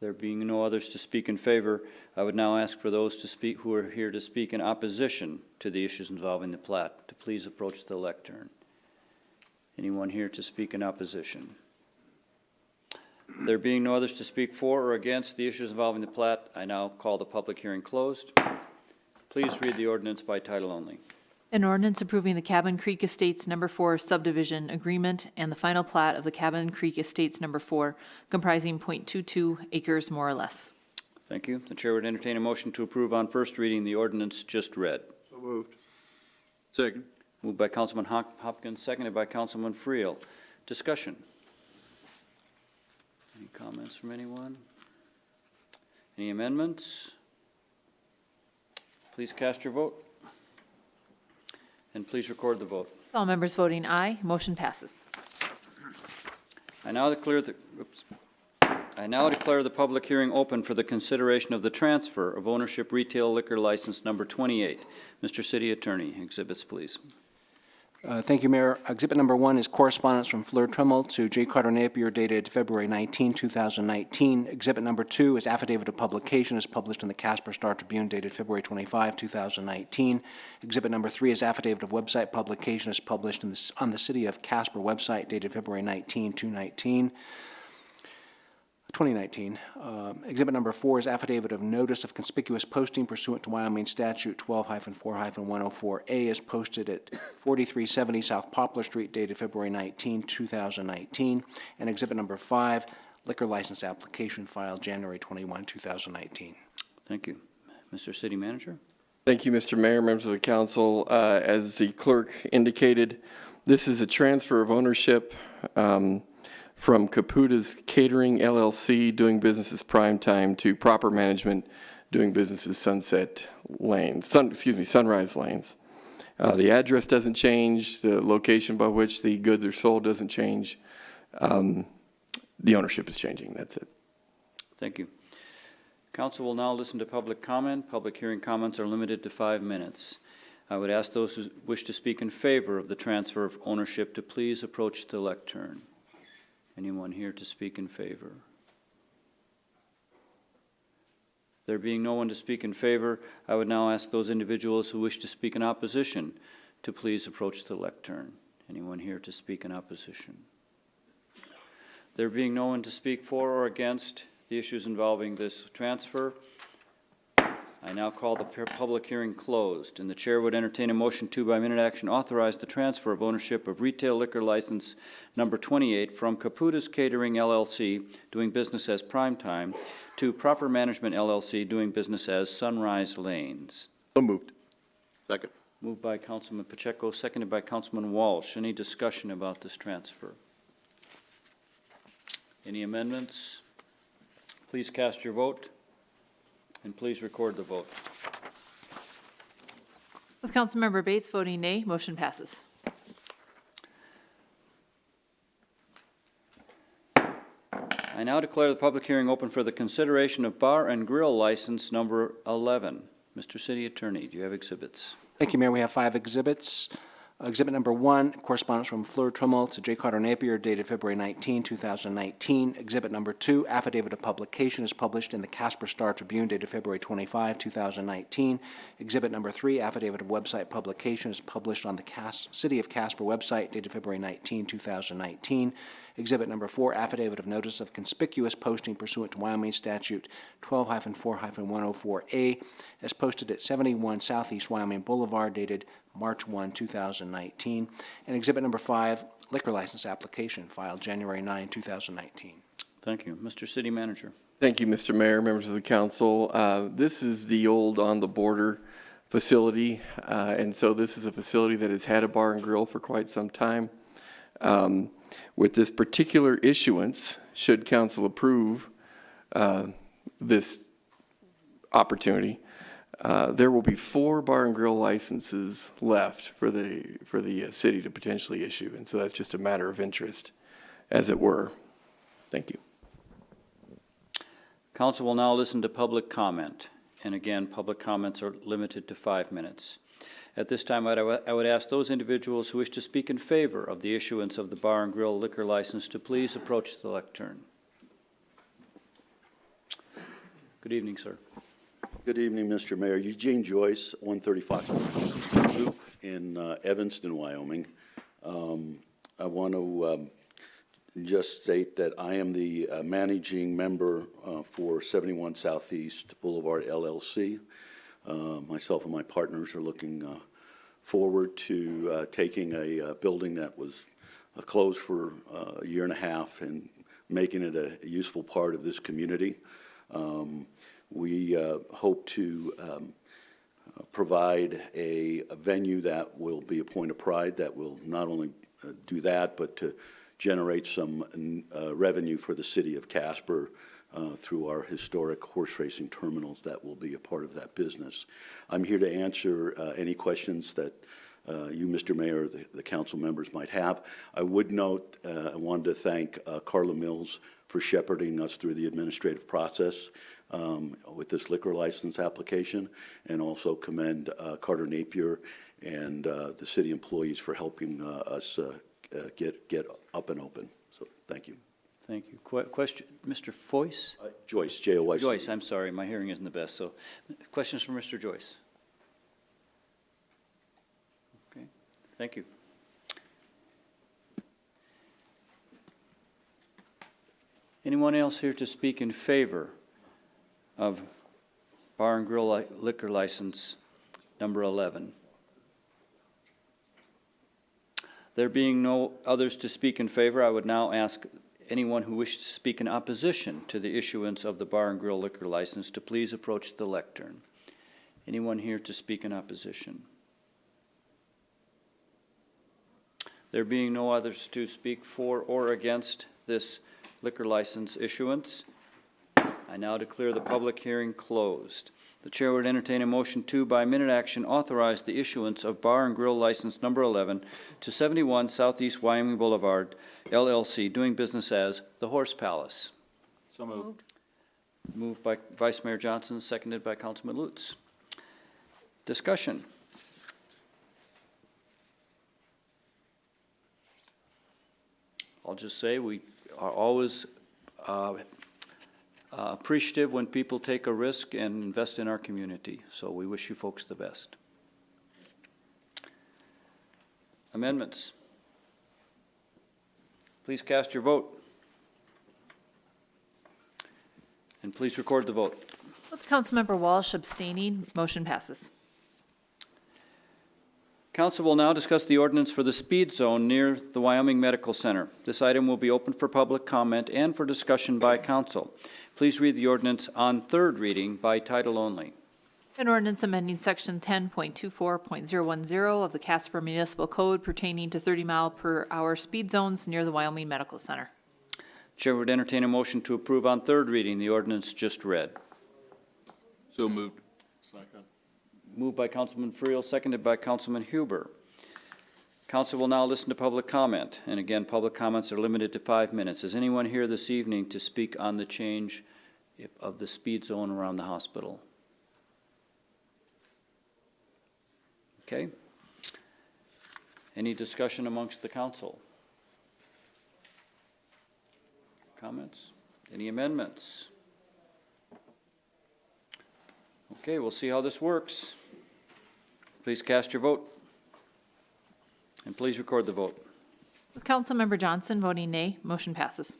There being no others to speak in favor, I would now ask for those to speak who are here to speak in opposition to the issues involving the plat to please approach the lectern. Anyone here to speak in opposition? There being no others to speak for or against the issues involving the plat, I now call the public hearing closed. Please read the ordinance by title only. An ordinance approving the Cabin Creek Estates No. 4 subdivision agreement and the final plat of the Cabin Creek Estates No. 4 comprising .22 acres more or less. Thank you. The chair would entertain a motion to approve on first reading the ordinance just read. So moved. Second. Moved by Councilman Hopkins, seconded by Councilman Friel. Discussion. Any comments from anyone? Any amendments? Please cast your vote. And please record the vote. All members voting aye, motion passes. I now declare the public hearing open for the consideration of the transfer of ownership retail liquor license number 28. Mr. City Attorney, exhibits please. Thank you, Mayor. Exhibit number 1 is correspondence from Fleur Trimmel to J. Carter Napier dated February 19, 2019. Exhibit number 2 is affidavit of publication as published in the Casper Star Tribune dated February 25, 2019. Exhibit number 3 is affidavit of website publication as published on the City of Casper website dated February 19, 2019. Exhibit number 4 is affidavit of notice of conspicuous posting pursuant to Wyoming Statute 12-4-104A as posted at 4370 South Poplar Street dated February 19, 2019. And exhibit number 5, liquor license application filed January 21, 2019. Thank you. Mr. City Manager? Thank you, Mr. Mayor, members of the council. As the clerk indicated, this is a transfer of ownership from Caputa's Catering LLC, doing business as Primetime, to Proper Management, doing business as Sunrise Lanes. The address doesn't change. The location by which the goods are sold doesn't change. The ownership is changing. That's it. Thank you. Council will now listen to public comment. Public hearing comments are limited to 5 minutes. I would ask those who wish to speak in favor of the transfer of ownership to please approach the lectern. Anyone here to speak in favor? There being no one to speak in favor, I would now ask those individuals who wish to speak in opposition to please approach the lectern. Anyone here to speak in opposition? There being no one to speak for or against the issues involving this transfer, I now call the public hearing closed, and the chair would entertain a motion to, by minute action, authorize the transfer of ownership of retail liquor license number 28 from Caputa's Catering LLC, doing business as Primetime, to Proper Management LLC, doing business as Sunrise Lanes. So moved. Second. Moved by Councilman Pacheco, seconded by Councilman Walsh. Any discussion about this transfer? Any amendments? Please cast your vote. And please record the vote. With Councilmember Bates voting nay, motion passes. I now declare the public hearing open for the consideration of bar and grill license number 11. Mr. City Attorney, do you have exhibits? Thank you, Mayor. We have 5 exhibits. Exhibit number 1, correspondence from Fleur Trimmel to J. Carter Napier, dated February 19, 2019. Exhibit number 2, affidavit of publication is published in the Casper Star Tribune, dated February 25, 2019. Exhibit number 3, affidavit of website publication is published on the City of Casper website, dated February 19, 2019. Exhibit number 4, affidavit of notice of conspicuous posting pursuant to Wyoming Statute 12-4-104A, as posted at 71 Southeast Wyoming Boulevard, dated March 1, 2019. And exhibit number 5, liquor license application filed January 9, 2019. Thank you. Mr. City Manager. Thank you, Mr. Mayor, members of the council. This is the old On the Border facility, and so this is a facility that has had a bar and grill for quite some time. With this particular issuance, should council approve this opportunity, there will be 4 bar and grill licenses left for the city to potentially issue, and so that's just a matter of interest, as it were. Thank you. Council will now listen to public comment. And again, public comments are limited to 5 minutes. At this time, I would ask those individuals who wish to speak in favor of the issuance of the bar and grill liquor license to please approach the lectern. Good evening, sir. Good evening, Mr. Mayor. Eugene Joyce, 130 Fox Loop in Evanston, Wyoming. I want to just state that I am the managing member for 71 Southeast Boulevard LLC. Myself and my partners are looking forward to taking a building that was closed for a year and a half and making it a useful part of this community. We hope to provide a venue that will be a point of pride, that will not only do that, but to generate some revenue for the city of Casper through our historic horse racing terminals that will be a part of that business. I'm here to answer any questions that you, Mr. Mayor, the council members might have. I would note, I wanted to thank Carla Mills for shepherding us through the administrative process with this liquor license application, and also commend Carter Napier and the city employees for helping us get up and open. So thank you. Thank you. Question, Mr. Foyce? Joyce, J-O-Y-C. Joyce, I'm sorry, my hearing isn't the best. So questions for Mr. Joyce? Okay, thank you. Anyone else here to speak in favor of bar and grill liquor license number 11? There being no others to speak in favor, I would now ask anyone who wishes to speak in opposition to the issuance of the bar and grill liquor license to please approach the lectern. Anyone here to speak in opposition? There being no others to speak for or against this liquor license issuance, I now declare the public hearing closed. The chair would entertain a motion to, by minute action, authorize the issuance of bar and grill license number 11 to 71 Southeast Wyoming Boulevard, LLC, doing business as the Horse Palace. So moved. Moved by Vice Mayor Johnson, seconded by Councilman Lutz. Discussion. I'll just say we are always appreciative when people take a risk and invest in our community. So we wish you folks the best. Amendments. Please cast your vote. And please record the vote. With Councilmember Walsh abstaining, motion passes. Council will now discuss the ordinance for the speed zone near the Wyoming Medical Center. This item will be open for public comment and for discussion by council. Please read the ordinance on third reading by title only. An ordinance amending section 10.24.010 of the Casper Municipal Code pertaining to 30-mile-per-hour speed zones near the Wyoming Medical Center. Chair would entertain a motion to approve on third reading the ordinance just read. So moved. Second. Moved by Councilman Friel, seconded by Councilman Huber. Council will now listen to public comment. And again, public comments are limited to 5 minutes. Is anyone here this evening to speak on the change of the speed zone around the hospital? Okay. Any discussion amongst the council? Comments? Any amendments? Okay, we'll see how this works. Please cast your vote. And please record the vote. With Councilmember Johnson voting nay, motion passes.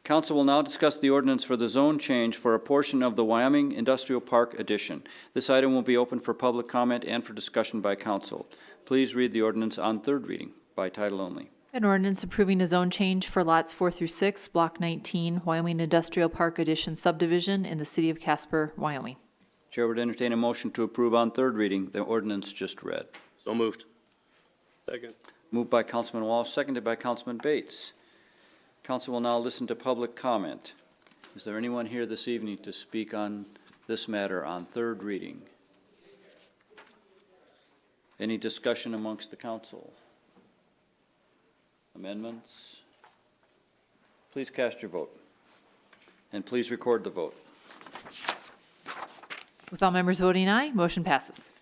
Council will now discuss the ordinance for the zone change for a portion of the Wyoming Industrial Park addition. This item will be open for public comment and for discussion by council. Please read the ordinance on third reading by title only. An ordinance approving a zone change for lots 4 through 6, Block 19, Wyoming Industrial Park Addition subdivision in the city of Casper, Wyoming. Chair would entertain a motion to approve on third reading the ordinance just read. So moved. Second. Moved by Councilman Walsh, seconded by Councilman Bates. Council will now listen to public comment. Is there anyone here this evening to speak on this matter on third reading? Any discussion amongst the council? Amendments? Please cast your vote. And please record the vote. With all members voting aye, motion passes.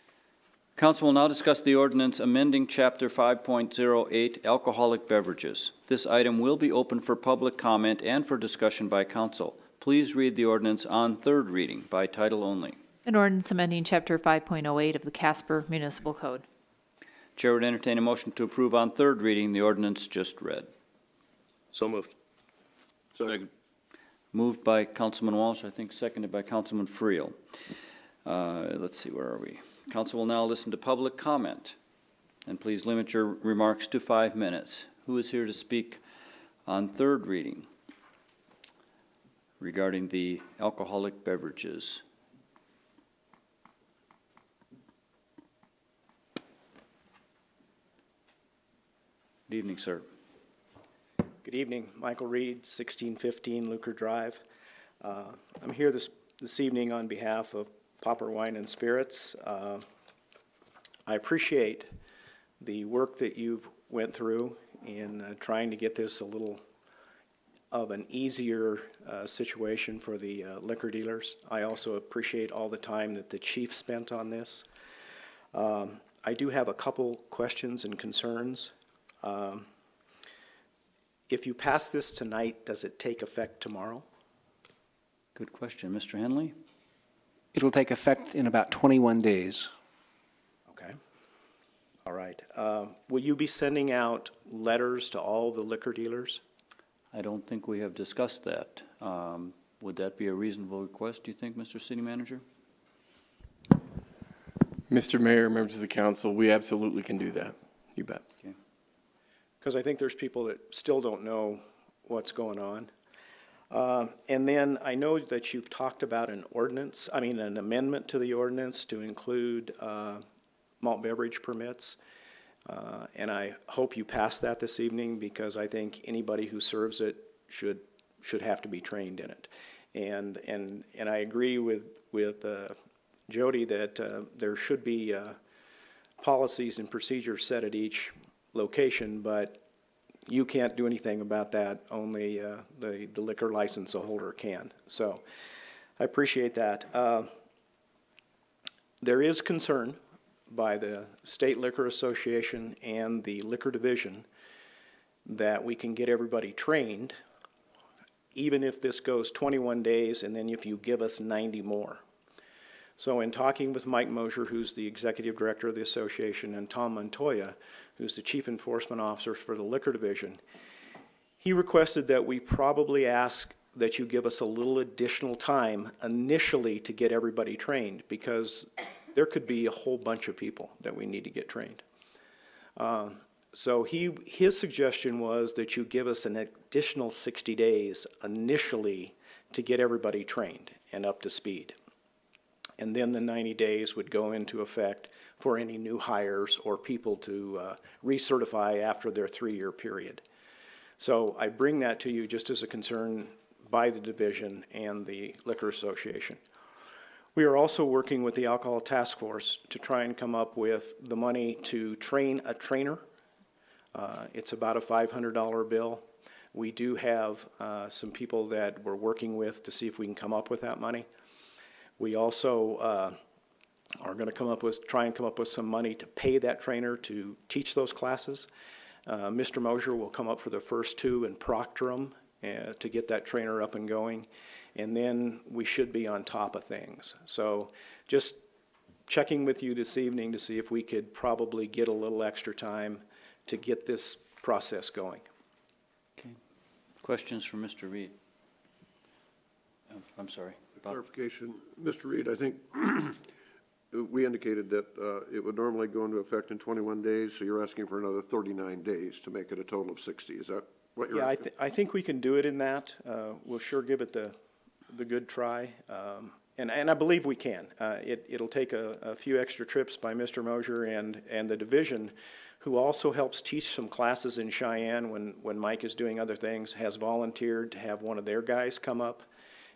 Council will now discuss the ordinance amending Chapter 5.08 Alcoholic Beverages. This item will be open for public comment and for discussion by council. Please read the ordinance on third reading by title only. An ordinance amending Chapter 5.08 of the Casper Municipal Code. Chair would entertain a motion to approve on third reading the ordinance just read. So moved. Second. Moved by Councilman Walsh, I think seconded by Councilman Friel. Let's see, where are we? Council will now listen to public comment. And please limit your remarks to 5 minutes. Who is here to speak on third reading regarding the alcoholic beverages? Good evening, sir. Good evening. Michael Reed, 1615 Lucre Drive. I'm here this evening on behalf of Popper Wine and Spirits. I appreciate the work that you've went through in trying to get this a little of an easier situation for the liquor dealers. I also appreciate all the time that the chief spent on this. I do have a couple questions and concerns. If you pass this tonight, does it take effect tomorrow? Good question. Mr. Henley? It'll take effect in about 21 days. Okay. All right. Will you be sending out letters to all the liquor dealers? I don't think we have discussed that. Would that be a reasonable request, do you think, Mr. City Manager? Mr. Mayor, members of the council, we absolutely can do that. You bet. Okay. Because I think there's people that still don't know what's going on. And then I know that you've talked about an amendment to the ordinance to include malt beverage permits. And I hope you pass that this evening because I think anybody who serves it should have to be trained in it. And I agree with Jody that there should be policies and procedures set at each location, but you can't do anything about that. Only the liquor license holder can. So I appreciate that. There is concern by the State Liquor Association and the Liquor Division that we can get everybody trained, even if this goes 21 days and then if you give us 90 more. So in talking with Mike Mosier, who's the executive director of the association, and Tom Montoya, who's the chief enforcement officer for the Liquor Division, he requested that we probably ask that you give us a little additional time initially to get everybody trained, because there could be a whole bunch of people that we need to get trained. So his suggestion was that you give us an additional 60 days initially to get everybody trained and up to speed. And then the 90 days would go into effect for any new hires or people to recertify after their 3-year period. So I bring that to you just as a concern by the division and the Liquor Association. We are also working with the Alcohol Task Force to try and come up with the money to train a trainer. It's about a $500 bill. We do have some people that we're working with to see if we can come up with that money. We also are going to try and come up with some money to pay that trainer to teach those classes. Mr. Mosier will come up for the first 2 and proctor them to get that trainer up and going. And then we should be on top of things. So just checking with you this evening to see if we could probably get a little extra time to get this process going. Okay. Questions for Mr. Reed? I'm sorry. Clarification, Mr. Reed, I think we indicated that it would normally go into effect in 21 days, so you're asking for another 39 days to make it a total of 60. Is that what you're Yeah, asking? I think we can do it in that. We'll sure give it the good try. And I believe we can. It'll take a few extra trips by Mr. Mosier and the division, who also helps teach some classes in Cheyenne when Mike is doing other things, has volunteered to have one of their guys come up.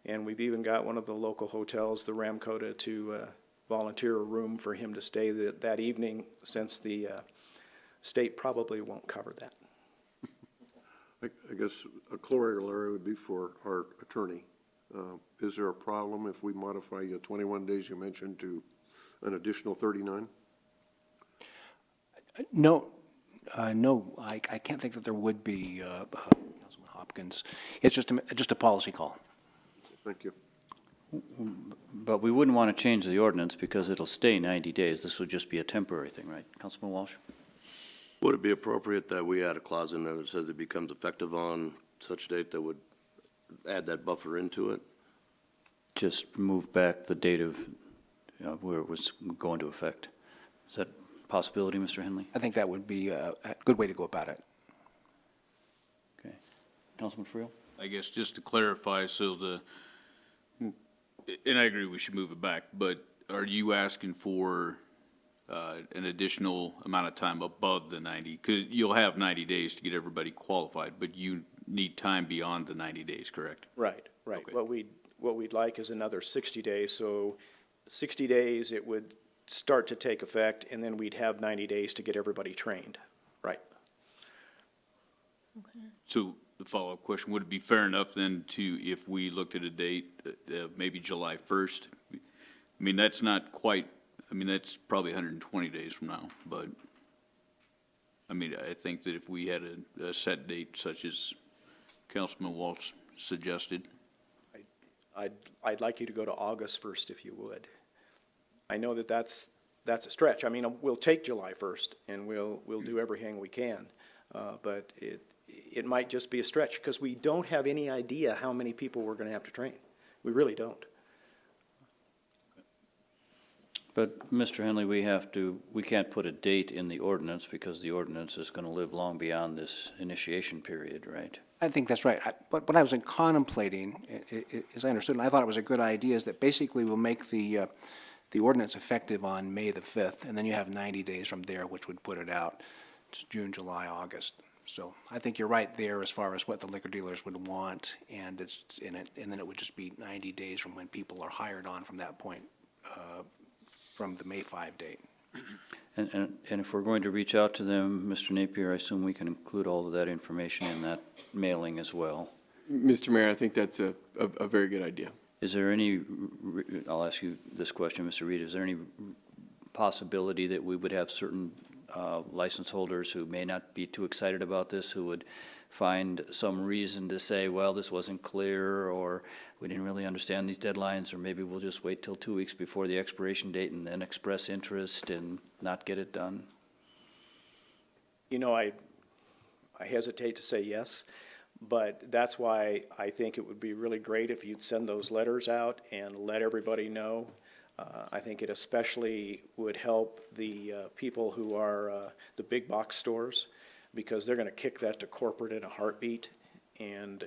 And we've even got one of the local hotels, the Ramcota, to volunteer a room for him to stay that evening, since the state probably won't cover that. I guess a corollary would be for our attorney. Is there a problem if we modify the 21 days you mentioned to an additional 39? No, I can't think that there would be, Councilman Hopkins. It's just a policy call. Thank you. But we wouldn't want to change the ordinance because it'll stay 90 days. This would just be a temporary thing, right? Councilman Walsh? Would it be appropriate that we add a clause in there that says it becomes effective on such date that would add that buffer into it? Just move back the date of where it was going to effect. Is that a possibility, Mr. Henley? I think that would be a good way to go about it. Okay. Councilman Friel? I guess just to clarify, so and I agree we should move it back, but are you asking for an additional amount of time above the 90? Because you'll have 90 days to get everybody qualified, but you need time beyond the 90 days, correct? Right. Okay. What we'd like is another 60 days. So 60 days, it would start to take effect, and then we'd have 90 days to get everybody trained. Right. So the follow-up question, would it be fair enough then to, if we looked at a date, maybe July 1st? I mean, that's not quite, I mean, that's probably 120 days from now, but I mean, I think that if we had a set date such as Councilman Walsh suggested. I'd like you to go to August 1st if you would. I know that that's a stretch. I mean, we'll take July 1st and we'll do everything we can, but it might just be a stretch because we don't have any idea how many people we're going to have to train. We really don't. But, Mr. Henley, we can't put a date in the ordinance because the ordinance is going to live long beyond this initiation period, right? I think that's right. But what I was contemplating, as I understood, and I thought it was a good idea, is that basically we'll make the ordinance effective on May the 5th, and then you have 90 days from there, which would put it out. It's June, July, August. So I think you're right there as far as what the liquor dealers would want, and then it would just be 90 days from when people are hired on from that point, from the May 5 date. And if we're going to reach out to them, Mr. Napier, I assume we can include all of that information in that mailing as well. Mr. Mayor, I think that's a very good idea. Is there any, I'll ask you this question, Mr. Reed, is there any possibility that we would have certain license holders who may not be too excited about this, who would find some reason to say, well, this wasn't clear, or we didn't really understand these deadlines, or maybe we'll just wait till 2 weeks before the expiration date and then express interest and not get it done? You know, I hesitate to say yes, but that's why I think it would be really great if you'd send those letters out and let everybody know. I think it especially would help the people who are the big box stores, because they're going to kick that to corporate in a heartbeat, and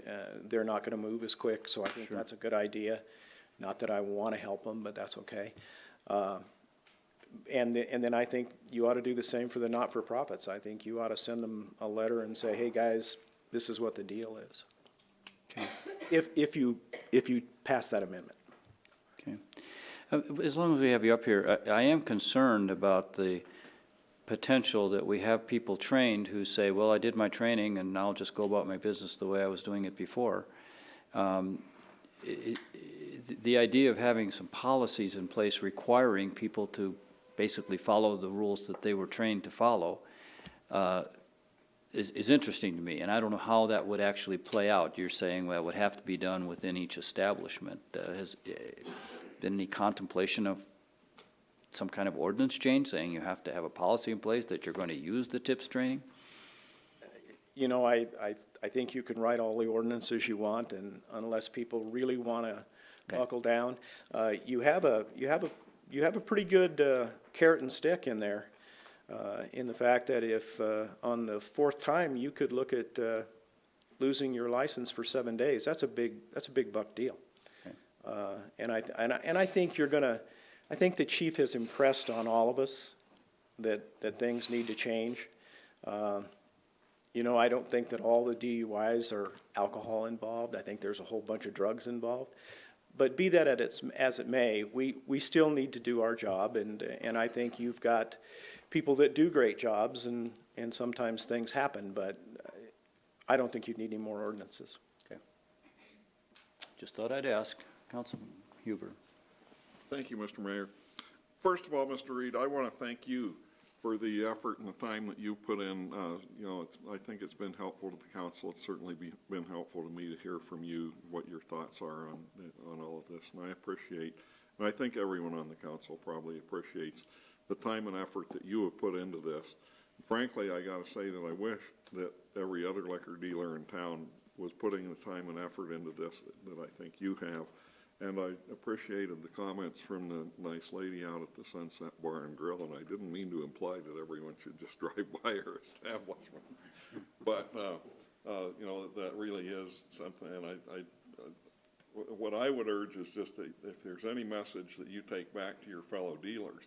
they're not going to move as quick. So I think that's a good idea. Not that I want to help them, but that's okay. And then I think you ought to do the same for the not-for-profits. I think you ought to send them a letter and say, hey, guys, this is what the deal is. Okay. If you pass that amendment. Okay. As long as we have you up here, I am concerned about the potential that we have people trained who say, well, I did my training and now I'll just go about my business the way I was doing it before. The idea of having some policies in place requiring people to basically follow the rules that they were trained to follow is interesting to me, and I don't know how that would actually play out. You're saying, well, it would have to be done within each establishment. Has been any contemplation of some kind of ordinance change saying you have to have a policy in place that you're going to use the TIPS training? You know, I think you can write all the ordinances you want, and unless people really want to buckle down, you have a you have a pretty good carrot and stick in there, in the fact that if on the fourth time you could look at losing your license for 7 days, that's a big buck deal. And I think I think the chief has impressed on all of us that things need to change. You know, I don't think that all the DUIs are alcohol involved. I think there's a whole bunch of drugs involved. But be that as it may, we still need to do our job, and I think you've got people that do great jobs, and sometimes things happen, but I don't think you need any more ordinances. Okay. Just thought I'd ask. Councilman Huber. Thank you, Mr. Mayor. First of all, Mr. Reed, I want to thank you for the effort and the time that you put in. You know, I think it's been helpful to the council. It's certainly been helpful to me to hear from you what your thoughts are on all of this, and I appreciate, and I think everyone on the council probably appreciates the time and effort that you have put into this. Frankly, I got to say that I wish that every other liquor dealer in town was putting the time and effort into this that I think you have. And I appreciated the comments from the nice lady out at the Sunset Bar and Grill, and I didn't mean to imply that everyone should just drive by her establishment. But, you know, that really is something, and what I would urge is just that if there's any message that you take back to your fellow dealers,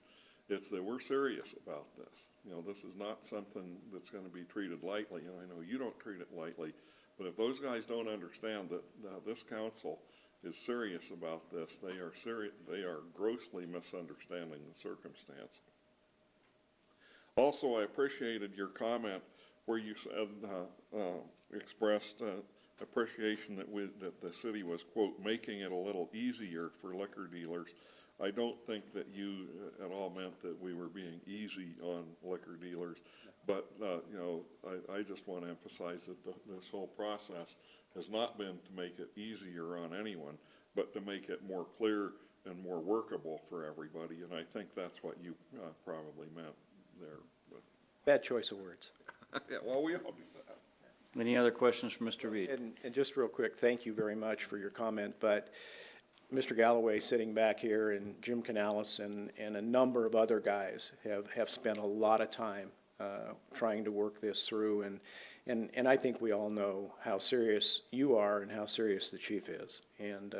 it's that we're serious about this. You know, this is not something that's going to be treated lightly, and I know you don't treat it lightly, but if those guys don't understand that this council is serious about this, they are grossly misunderstanding the circumstance. Also, I appreciated your comment where you said, expressed appreciation that the city was, quote, making it a little easier for liquor dealers. I don't think that you at all meant that we were being easy on liquor dealers, but you know, I just want to emphasize that this whole process has not been to make it easier on anyone, but to make it more clear and more workable for everybody, and I think that's what you probably meant there. But. Bad choice of words. Yeah, well, we all do that. Any other questions for Mr. Reed? And just real quick, thank you very much for your comment, but Mr. Galloway sitting back here and Jim Canales and a number of other guys have spent a lot of time trying to work this through, and I think we all know how serious you are and how serious the chief is, and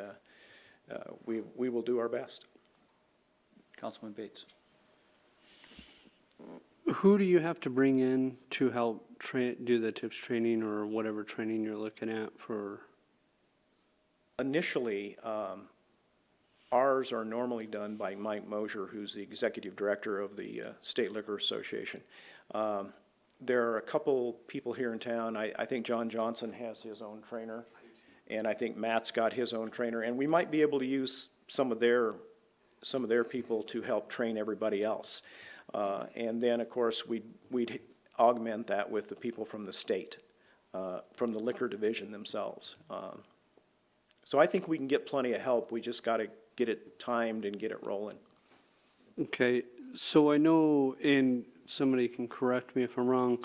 we will do our best. Councilman Bates. Who do you have to bring in to help do the tips training or whatever training you're looking at for? Initially, ours are normally done by Mike Mosier, who's the executive director of the State Liquor Association. There are a couple people here in town. I think John Johnson has his own trainer, and I think Matt's got his own trainer, and we might be able to use some of their people to help train everybody else. And then, of course, we'd augment that with the people from the state, from the liquor division themselves. So I think we can get plenty of help. We just got to get it timed and get it rolling. Okay, so I know, and somebody can correct me if I'm wrong,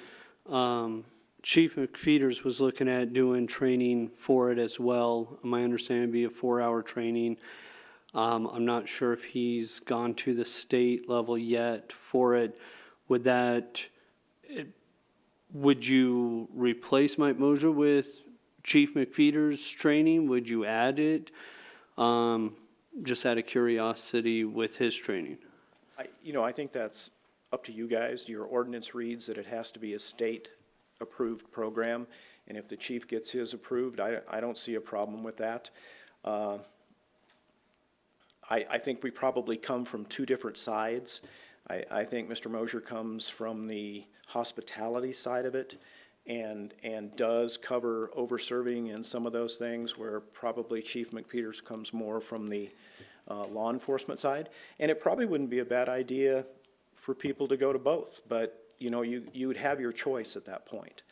Chief McFeeters was looking at doing training for it as well. My understanding would be a 4-hour training. I'm not sure if he's gone to the state level yet for it. Would you replace Mike Mosier with Chief McFeeters training? Would you add it? Just out of curiosity with his training. I think that's up to you guys. Your ordinance reads that it has to be a state-approved program, and if the chief gets his approved, I don't see a problem with that. I think we probably come from two different sides. I think Mr. Mosier comes from the hospitality side of it and does cover over-serving and some of those things, where probably Chief McFeeters comes more from the law enforcement side. And it probably wouldn't be a bad idea for people to go to both, but you would have your choice at that point.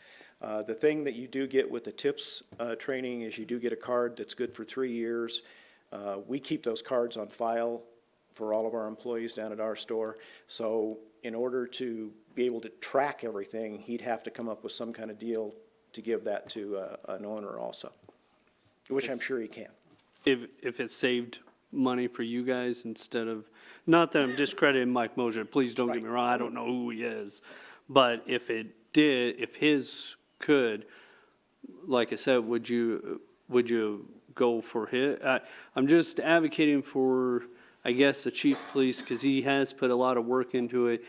The thing that you do get with the TIPS training is you do get a card that's good for 3 years. We keep those cards on file for all of our employees down at our store. So in order to be able to track everything, he'd have to come up with some kind of deal to give that to an owner also, which I'm sure he can. If it saved money for you guys instead of, not that I'm discrediting Mike Mosier, please don't get me wrong, I don't know who he is. But if it did, if his could, like I said, would you go for his? I'm just advocating for, I guess, the chief of police, because he has put a lot of work into it.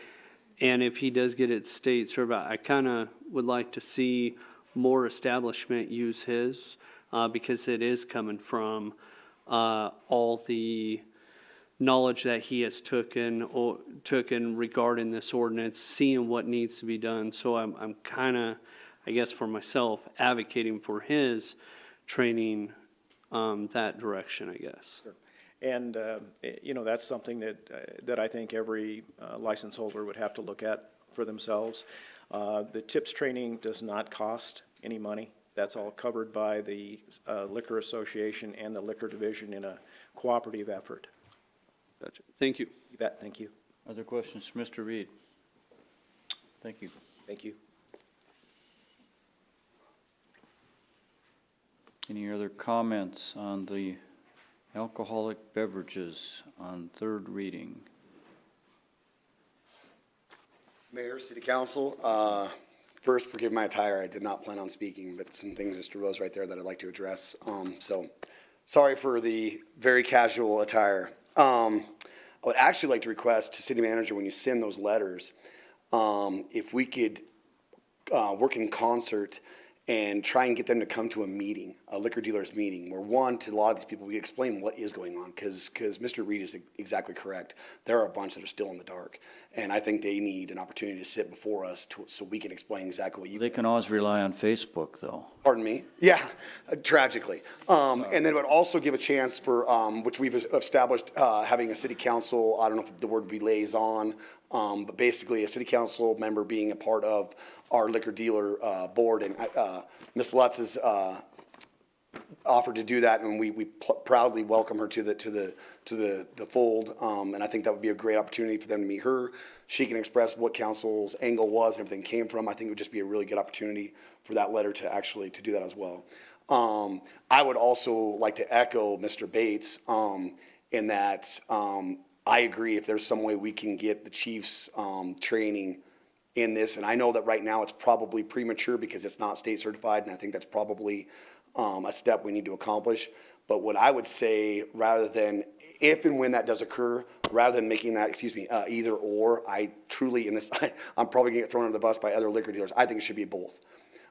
And if he does get it state certified, I kind of would like to see more establishment use his, because it is coming from all the knowledge that he has taken regarding this ordinance, seeing what needs to be done. So I'm kind of, I guess for myself, advocating for his training that direction, I guess. Sure. And, you know, that's something that I think every license holder would have to look at for themselves. The TIPS training does not cost any money. That's all covered by the Liquor Association and the Liquor Division in a cooperative effort. Gotcha. Thank you. You bet. Thank you. Other questions, Mr. Reed? Thank you. Thank you. Any other comments on the alcoholic beverages on third reading? Mayor, City Council, first, forgive my attire. I did not plan on speaking, but some things just arose right there that I'd like to address. So, sorry for the very casual attire. I would actually like to request to City Manager, when you send those letters, if we could work in concert and try and get them to come to a meeting, a liquor dealers meeting, where to a lot of these people, we explain what is going on, because Mr. Reed is exactly correct. There are a bunch that are still in the dark, and I think they need an opportunity to sit before us so we can explain exactly what you. They can always rely on Facebook, though. Pardon me? Yeah, tragically. And then it would also give a chance for, which we've established, having a city council, I don't know if the word would be liaison, but basically a city council member being a part of our liquor dealer board. And Ms. Lutz has offered to do that, and we proudly welcome her to the fold. And I think that would be a great opportunity for them to meet her. She can express what council's angle was and everything came from. I think it would just be a really good opportunity for that letter to actually to do that as well. I would also like to echo Mr. Bates in that I agree if there's some way we can get the chief's training in this. And I know that right now it's probably premature because it's not state certified, and I think that's probably a step we need to accomplish. But what I would say, rather than, if and when that does occur, rather than making that, either or, I truly, in this, I'm probably gonna get thrown under the bus by other liquor dealers. I think it should be both.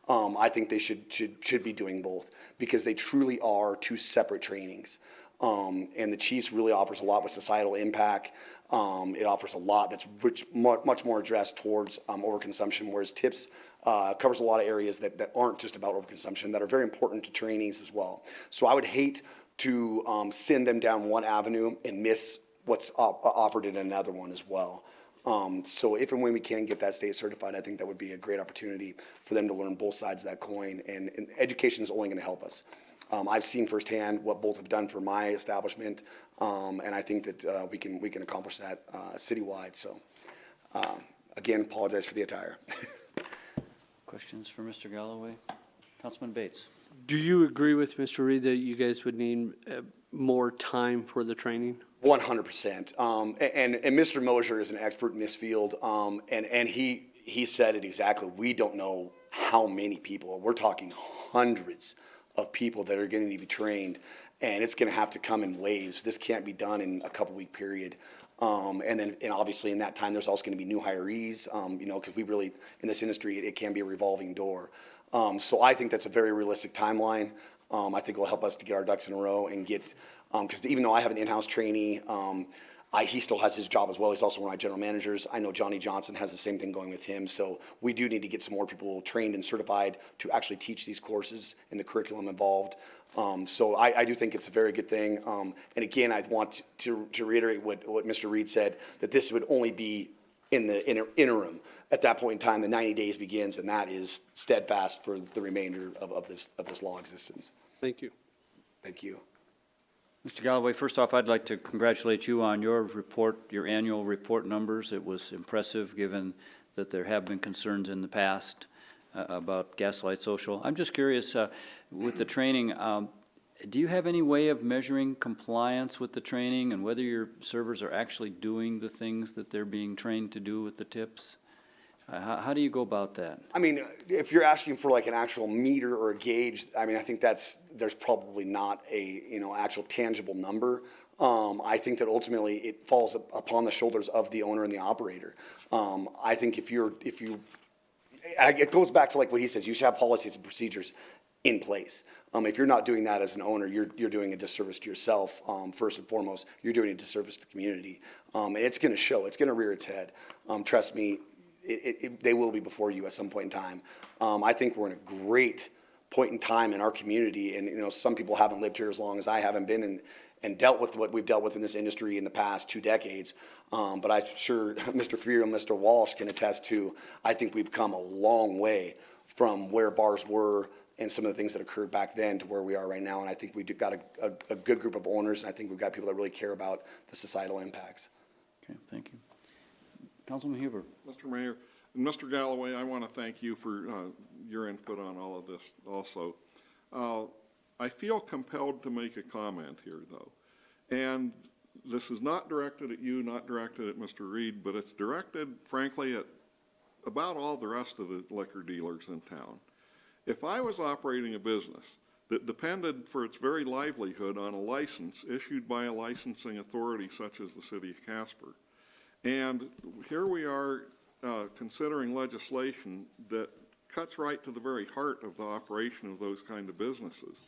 I think they should be doing both, because they truly are two separate trainings. And the Chiefs really offers a lot with societal impact. It offers a lot that's much more addressed towards overconsumption, whereas TIPS covers a lot of areas that aren't just about overconsumption, that are very important to trainees as well. So I would hate to send them down one avenue and miss what's offered in another one as well. So if and when we can get that state certified, I think that would be a great opportunity for them to learn both sides of that coin, and education is only going to help us. I've seen firsthand what both have done for my establishment, and I think that we can accomplish that citywide. So again, apologize for the attire. Questions for Mr. Galloway? Councilman Bates. Do you agree with Mr. Reed that you guys would need more time for the training? 100%. And Mr. Mosier is an expert in this field, and he said it exactly. We don't know how many people. We're talking hundreds of people that are going to need to be trained, and it's going to have to come in waves. This can't be done in a couple-week period. And obviously in that time, there's also going to be new hirees, because we really, in this industry, it can be a revolving door. So I think that's a very realistic timeline. I think it will help us to get our ducks in a row and get, because even though I have an in-house trainee, he still has his job as well. He's also one of my general managers. I know Johnny Johnson has the same thing going with him. So we do need to get some more people trained and certified to actually teach these courses and the curriculum involved. So I do think it's a very good thing. And again, I want to reiterate what Mr. Reed said, that this would only be in the interim. At that point in time, the 90 days begins, and that is steadfast for the remainder of this law existence. Thank you. Thank you. Mr. Galloway, first off, I'd like to congratulate you on your report, your annual report numbers. It was impressive, given that there have been concerns in the past about Gaslight Social. I'm just curious, with the training, do you have any way of measuring compliance with the training and whether your servers are actually doing the things that they're being trained to do with the tips? How do you go about that? I mean, if you're asking for like an actual meter or a gauge, I mean, I think there's probably not a, actual tangible number. I think that ultimately it falls upon the shoulders of the owner and the operator. I think it goes back to like what he says, you should have policies and procedures in place. If you're not doing that as an owner, you're doing a disservice to yourself. First and foremost, you're doing a disservice to the community. It's going to show. It's going to rear its head. Trust me, they will be before you at some point in time. I think we're in a great point in time in our community, and some people haven't lived here as long as I haven't been and dealt with what we've dealt with in this industry in the past 2 decades. But I'm sure Mr. Freer and Mr. Walsh can attest to, I think we've come a long way from where bars were and some of the things that occurred back then to where we are right now. And I think we've got a good group of owners, and I think we've got people that really care about the societal impacts. Okay, thank you. Councilman Huber. Mr. Mayor, and Mr. Galloway, I want to thank you for your input on all of this also. I feel compelled to make a comment here, though. And this is not directed at you, not directed at Mr. Reed, but it's directed, frankly, at about all the rest of the liquor dealers in town. If I was operating a business that depended for its very livelihood on a license issued by a licensing authority such as the city of Casper, and here we are considering legislation that cuts right to the very heart of the operation of those kind of businesses,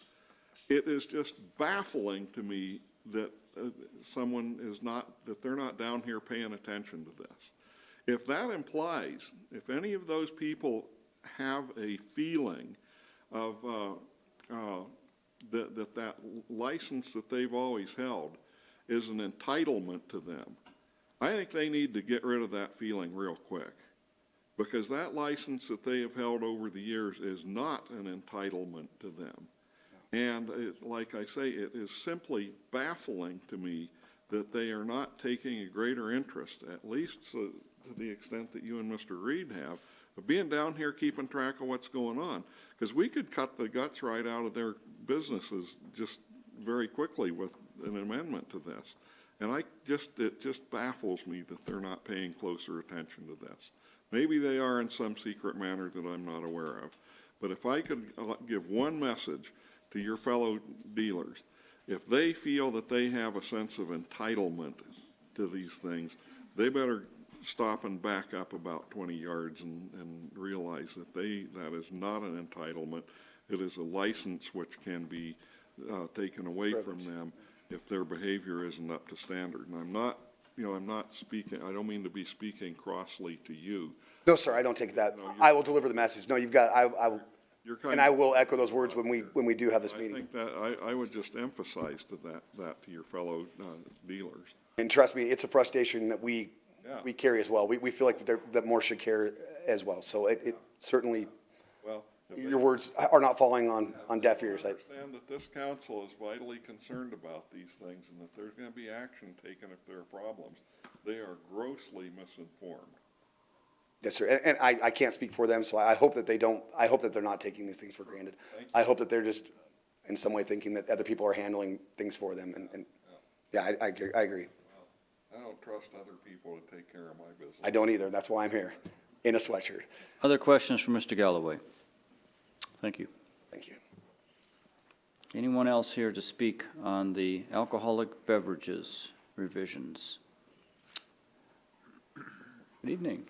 it is just baffling to me that that they're not down here paying attention to this. If that implies, if any of those people have a feeling of that license that they've always held is an entitlement to them, I think they need to get rid of that feeling real quick, because that license that they have held over the years is not an entitlement to them. And like I say, it is simply baffling to me that they are not taking a greater interest, at least to the extent that you and Mr. Reed have, of being down here keeping track of what's going on. Because we could cut the guts right out of their businesses just very quickly with an amendment to this. And it just baffles me that they're not paying closer attention to this. Maybe they are in some secret manner that I'm not aware of. But if I could give one message to your fellow dealers, if they feel that they have a sense of entitlement to these things, they better stop and back up about 20 yards and realize that that is not an entitlement. It is a license which can be taken away from them if their behavior isn't up to standard. And I'm not speaking, I don't mean to be speaking crossly to you. No, sir, I don't take that. I will deliver the message. No, you've got, I will echo those words when we do have this meeting. I think that I would just emphasize to that to your fellow dealers. And trust me, it's a frustration that we carry as well. We feel like that more should care as well. So it certainly, your words are not falling on deaf ears. I understand that this council is vitally concerned about these things and that there's going to be action taken if there are problems. They are grossly misinformed. Yes, sir. And I can't speak for them, so I hope that they're not taking these things for granted. I hope that they're just in some way thinking that other people are handling things for them. And I agree. Well, I don't trust other people to take care of my business. I don't either. That's why I'm here in a sweatshirt. Other questions for Mr. Galloway? Thank you. Thank you. Anyone else here to speak on the alcoholic beverages revisions? Good evening.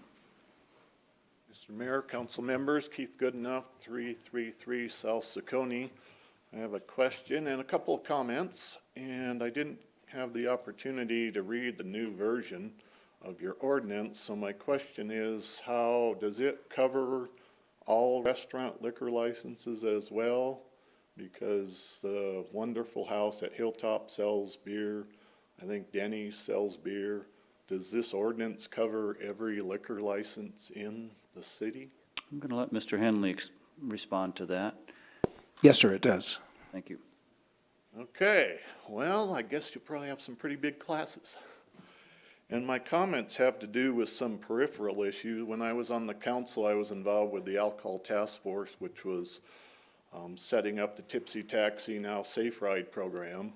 Mr. Mayor, council members, Keith Goodenough, 333 South Saconee. I have a question and a couple of comments, and I didn't have the opportunity to read the new version of your ordinance, so my question is, how does it cover all restaurant liquor licenses as well? Because the Wonderful House at Hilltop sells beer. I think Denny's sells beer. Does this ordinance cover every liquor license in the city? I'm going to let Mr. Henley respond to that. Yes, sir, it does. Thank you. Okay, well, I guess you probably have some pretty big classes. And my comments have to do with some peripheral issues. When I was on the council, I was involved with the Alcohol Task Force, which was setting up the Tipsy Taxi, now Safe Ride program.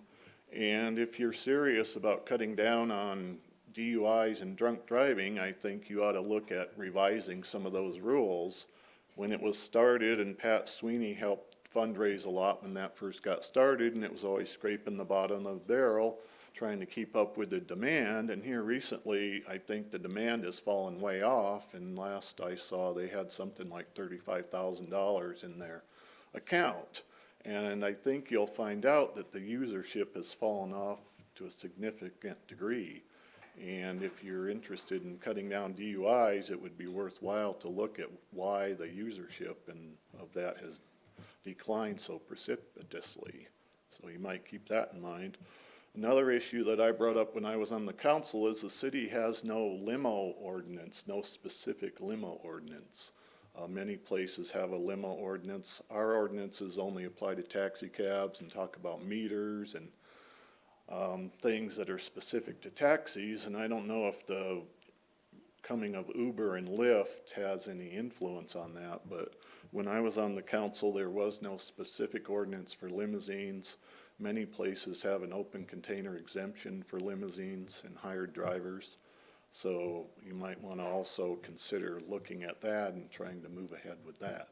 And if you're serious about cutting down on DUIs and drunk driving, I think you ought to look at revising some of those rules. When it was started, and Pat Sweeney helped fundraise a lot when that first got started, and it was always scraping the bottom of the barrel, trying to keep up with the demand. And here recently, I think the demand has fallen way off, and last I saw they had something like $35,000 in their account. And I think you'll find out that the usership has fallen off to a significant degree. And if you're interested in cutting down DUIs, it would be worthwhile to look at why the usership of that has declined so precipitously. So you might keep that in mind. Another issue that I brought up when I was on the council is the city has no limo ordinance, no specific limo ordinance. Many places have a limo ordinance. Our ordinances only apply to taxi cabs and talk about meters and things that are specific to taxis. And I don't know if the coming of Uber and Lyft has any influence on that, but when I was on the council, there was no specific ordinance for limousines. Many places have an open container exemption for limousines and hired drivers. So you might want to also consider looking at that and trying to move ahead with that.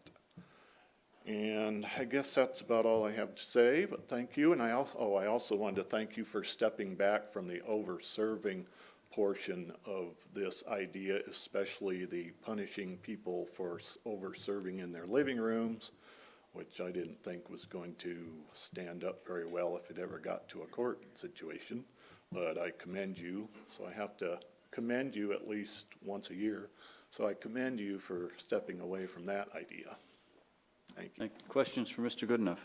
And I guess that's about all I have to say, but thank you. And I also wanted to thank you for stepping back from the over-serving portion of this idea, especially the punishing people for over-serving in their living rooms, which I didn't think was going to stand up very well if it ever got to a court situation. But I commend you, so I have to commend you at least once a year. So I commend you for stepping away from that idea. Thank you. Questions for Mr. Goodenough?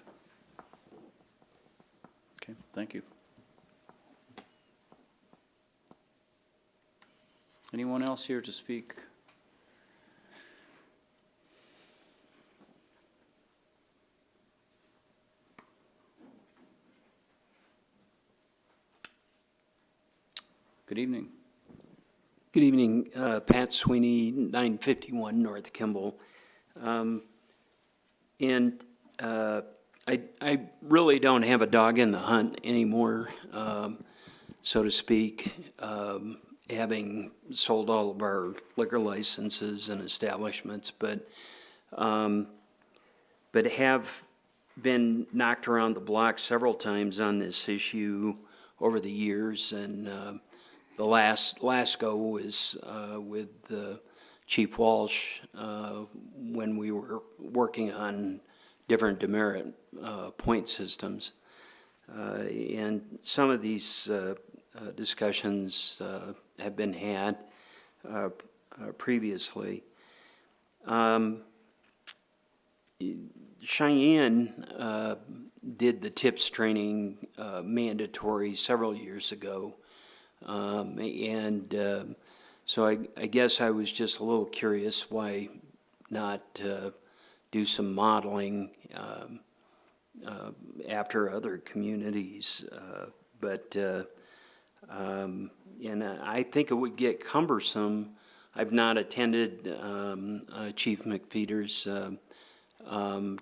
Okay, thank you. Anyone else here to speak? Good evening. Good evening, Pat Sweeney, 951 North Kimball. I really don't have a dog in the hunt anymore, so to speak, having sold all of our liquor licenses and establishments, but have been knocked around the block several times on this issue over the years, and the last go was with Chief Walsh when we were working on different demerit point systems. And some of these discussions have been had previously. Cheyenne did the TIPS training mandatory several years ago. So I guess I was just a little curious why not do some modeling after other communities. And I think it would get cumbersome. I've not attended Chief McFeeder's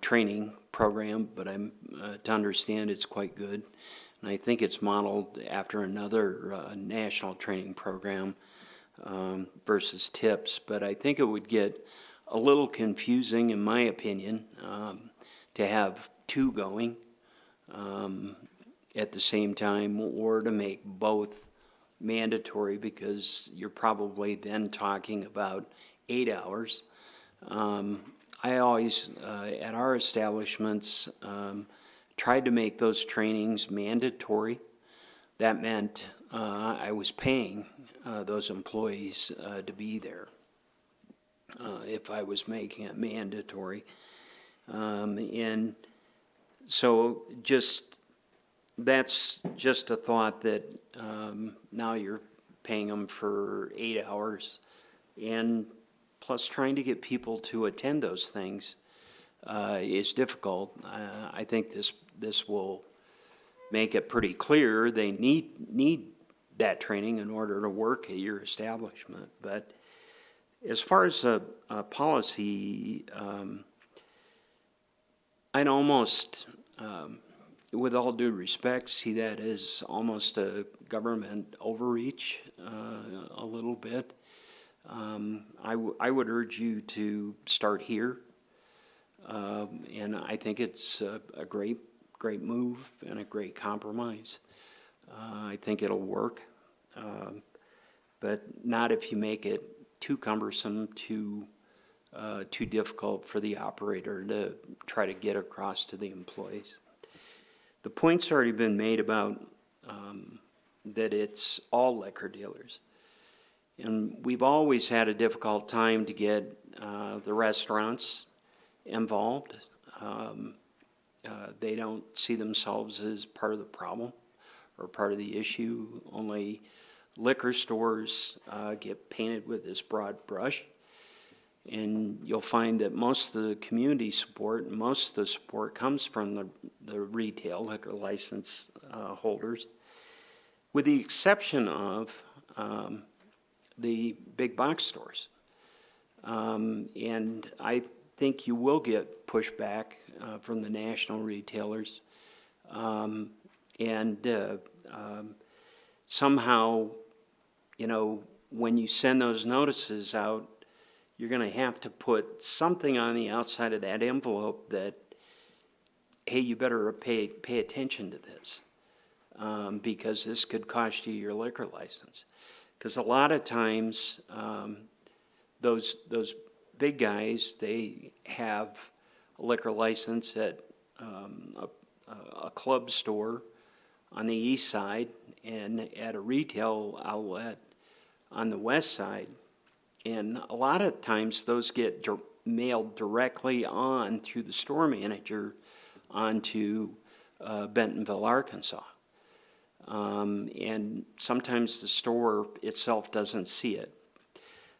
training program, but I'm to understand it's quite good. And I think it's modeled after another national training program versus TIPS. But I think it would get a little confusing, in my opinion, to have two going at the same time, or to make both mandatory, because you're probably then talking about 8 hours. I always, at our establishments, tried to make those trainings mandatory. That meant I was paying those employees to be there if I was making it mandatory. And so that's just a thought that now you're paying them for 8 hours, and plus trying to get people to attend those things is difficult. I think this will make it pretty clear they need that training in order to work at your establishment. But as far as a policy, I'd almost, with all due respect, see that as almost a government overreach, a little bit. I would urge you to start here. And I think it's a great move and a great compromise. I think it'll work, but not if you make it too cumbersome, too difficult for the operator to try to get across to the employees. The point's already been made about that it's all liquor dealers. And we've always had a difficult time to get the restaurants involved. They don't see themselves as part of the problem or part of the issue. Only liquor stores get painted with this broad brush. And you'll find that most of the community support, and most of the support comes from the retail liquor license holders, with the exception of the big box stores. And I think you will get pushback from the national retailers. Somehow, you know, when you send those notices out, you're going to have to put something on the outside of that envelope that, hey, you better pay attention to this, because this could cost you your liquor license. Because a lot of times, those big guys, they have a liquor license at a club store on the east side and at a retail outlet on the west side. And a lot of times those get mailed directly on through the store manager onto Bentonville, Arkansas. And sometimes the store itself doesn't see it.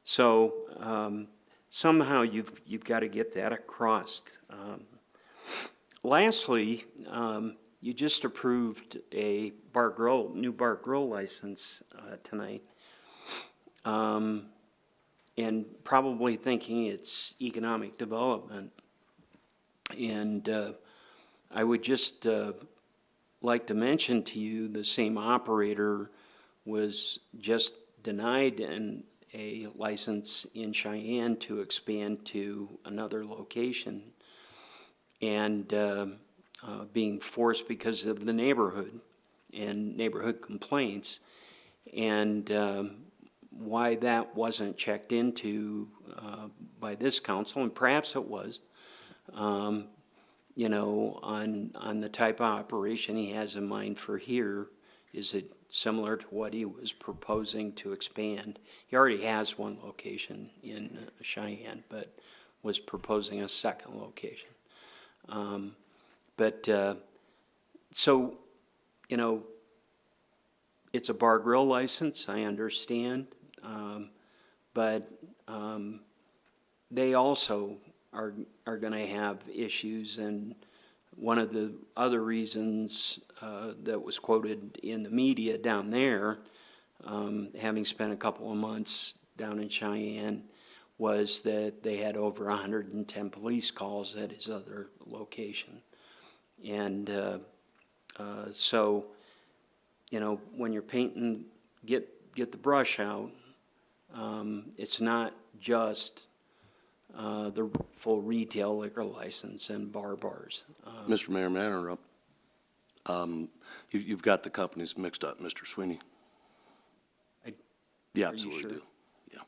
So somehow you've got to get that across. Lastly, you just approved a new bar grill license tonight. And probably thinking it's economic development. And I would just like to mention to you, the same operator was just denied a license in Cheyenne to expand to another location, and being forced because of the neighborhood and neighborhood complaints. And why that wasn't checked into by this council, and perhaps it was, you know, on the type of operation he has in mind for here. Is it similar to what he was proposing to expand? He already has one location in Cheyenne, but was proposing a second location. So, you know, it's a bar grill license, I understand. But they also are going to have issues, and one of the other reasons that was quoted in the media down there, having spent a couple of months down in Cheyenne, was that they had over 110 police calls at his other location. And so, you know, when you're painting, get the brush out. It's not just the full retail liquor license and bars. Mr. Mayor, may I interrupt? You've got the companies mixed up, Mr. Sweeney. Yeah, Are you absolutely sure? do. Yeah.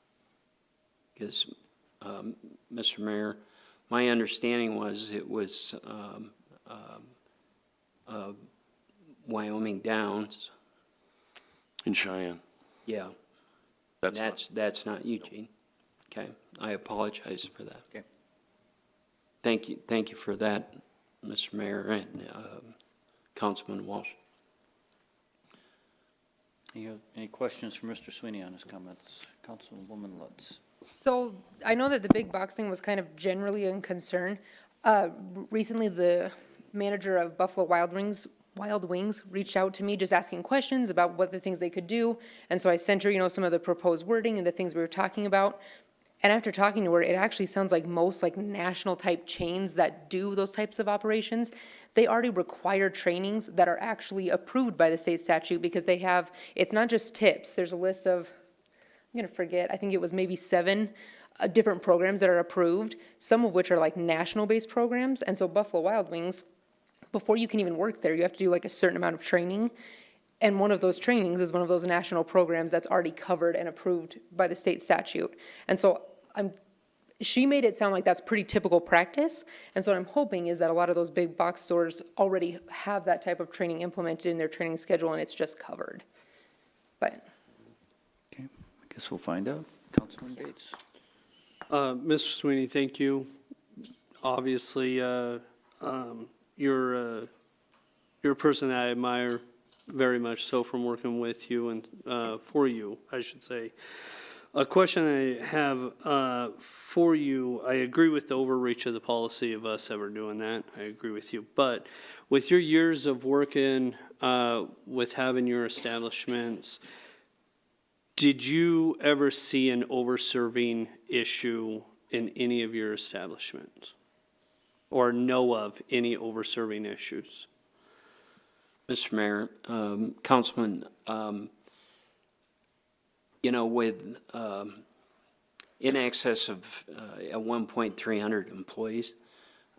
Because, Mr. Mayor, my understanding was it was Wyoming Downs. In Cheyenne. Yeah. That's not Eugene. Okay, I apologize for that. Okay. Thank you for that, Mr. Mayor and Councilman Walsh. Any questions for Mr. Sweeney on his comments? Councilwoman Lutz. So I know that the big box thing was kind of generally in concern. Recently, the manager of Buffalo Wild Wings reached out to me just asking questions about what the things they could do. And so I sent her, you know, some of the proposed wording and the things we were talking about. And after talking to her, it actually sounds like most like national type chains that do those types of operations, they already require trainings that are actually approved by the state statute because they have, it's not just tips. There's a list of, I'm going to forget, I think it was maybe 7 different programs that are approved, some of which are like national based programs. And so Buffalo Wild Wings, before you can even work there, you have to do like a certain amount of training. And one of those trainings is one of those national programs that's already covered and approved by the state statute. And so she made it sound like that's pretty typical practice. And so what I'm hoping is that a lot of those big box stores already have that type of training implemented in their training schedule and it's just covered. But Okay, I guess we'll find out. Councilman Bates. Mr. Sweeney, thank you. Obviously, you're a person that I admire very much so from working with you and for you, I should say. A question I have for you, I agree with the overreach of the policy of us ever doing that. I agree with you. But with your years of working with having your establishments, did you ever see an over-serving issue in any of your establishments? Or know of any over-serving issues? Mr. Mayor, Councilman, you know, with in excess of at 1,300 employees,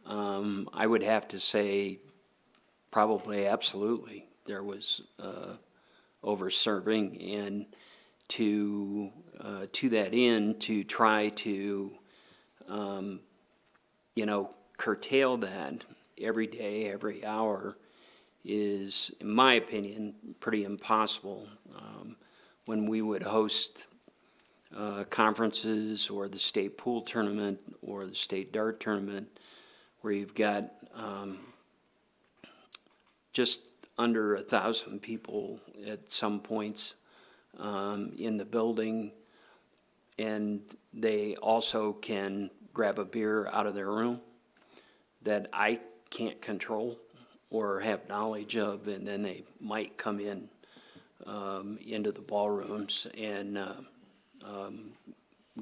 I would have to say probably absolutely there was over-serving, and to that end, to try to you know, curtail that every day, every hour is, in my opinion, pretty impossible. When we would host conferences or the state pool tournament or the state dart tournament, where you've got just under 1,000 people at some points in the building, and they also can grab a beer out of their room that I can't control or have knowledge of, and then they might come in into the ballrooms and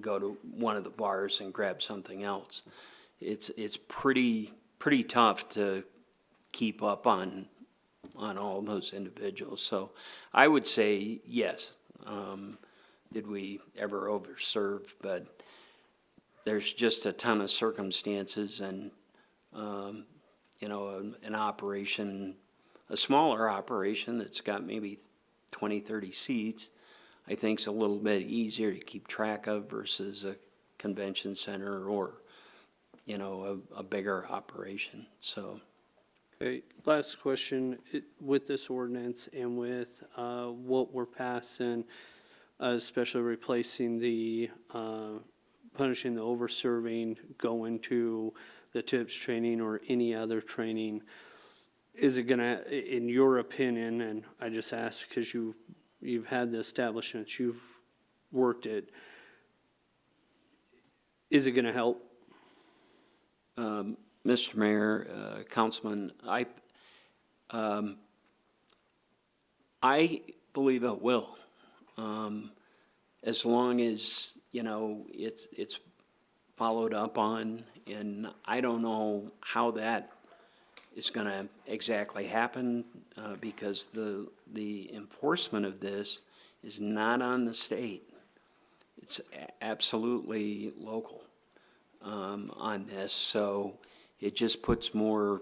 go to one of the bars and grab something else. It's pretty tough to keep up on all those individuals. So I would say yes. Did we ever overserve? But there's just a ton of circumstances, and you know, an operation, a smaller operation that's got maybe 20, 30 seats, I think is a little bit easier to keep track of versus a convention center or, you know, a bigger operation. So. Okay, last question. With this ordinance and with what we're passing, especially replacing the punishing the over-serving, going to the tips training or any other training, is it gonna, in your opinion, and I just asked because you've had the establishments, you've worked it, is it gonna help? Mr. Mayor, Councilman, I believe it will, as long as, you know, it's followed up on, and I don't know how that is going to exactly happen because the enforcement of this is not on the state. It's absolutely local on this, so it just puts more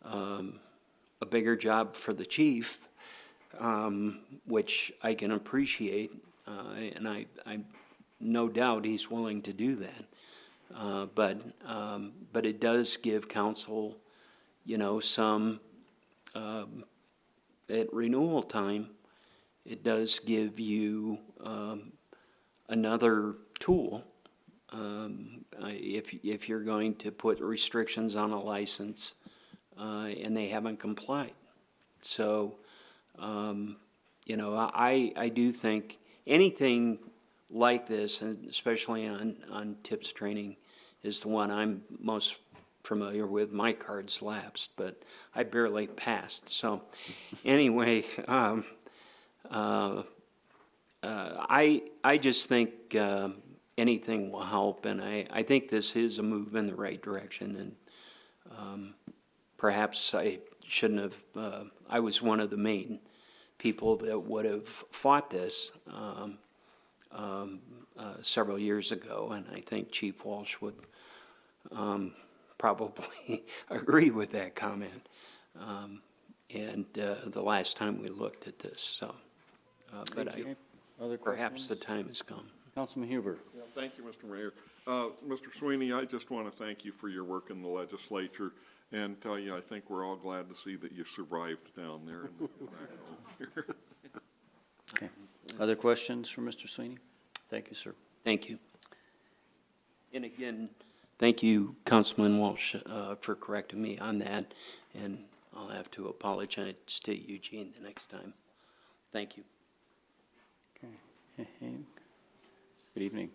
a bigger job for the chief, which I can appreciate, and I no doubt he's willing to do that. But it does give council, you know, some at renewal time. It does give you another tool if you're going to put restrictions on a license and they haven't complied. So, you know, I do think anything like this, and especially on tips training, is the one I'm most familiar with. My card's lapsed, but I barely passed. So anyway, I I just think anything will help, and I think this is a move in the right direction, and perhaps I shouldn't have, I was one of the main people that would have fought this several years ago, and I think Chief Walsh would probably agree with that comment. And the last time we looked at this, so, but Other perhaps questions? the time has come. Councilman Huber. Yeah, thank you, Mr. Mayor. Mr. Sweeney, I just want to thank you for your work in the legislature and tell you I think we're all glad to see that you survived down there. And Okay. Other questions for Mr. Sweeney? Thank you, sir. Thank you. And again, thank you, Councilman Walsh, for correcting me on that, and I'll have to apologize to Eugene the next time. Thank you. Okay. Good evening.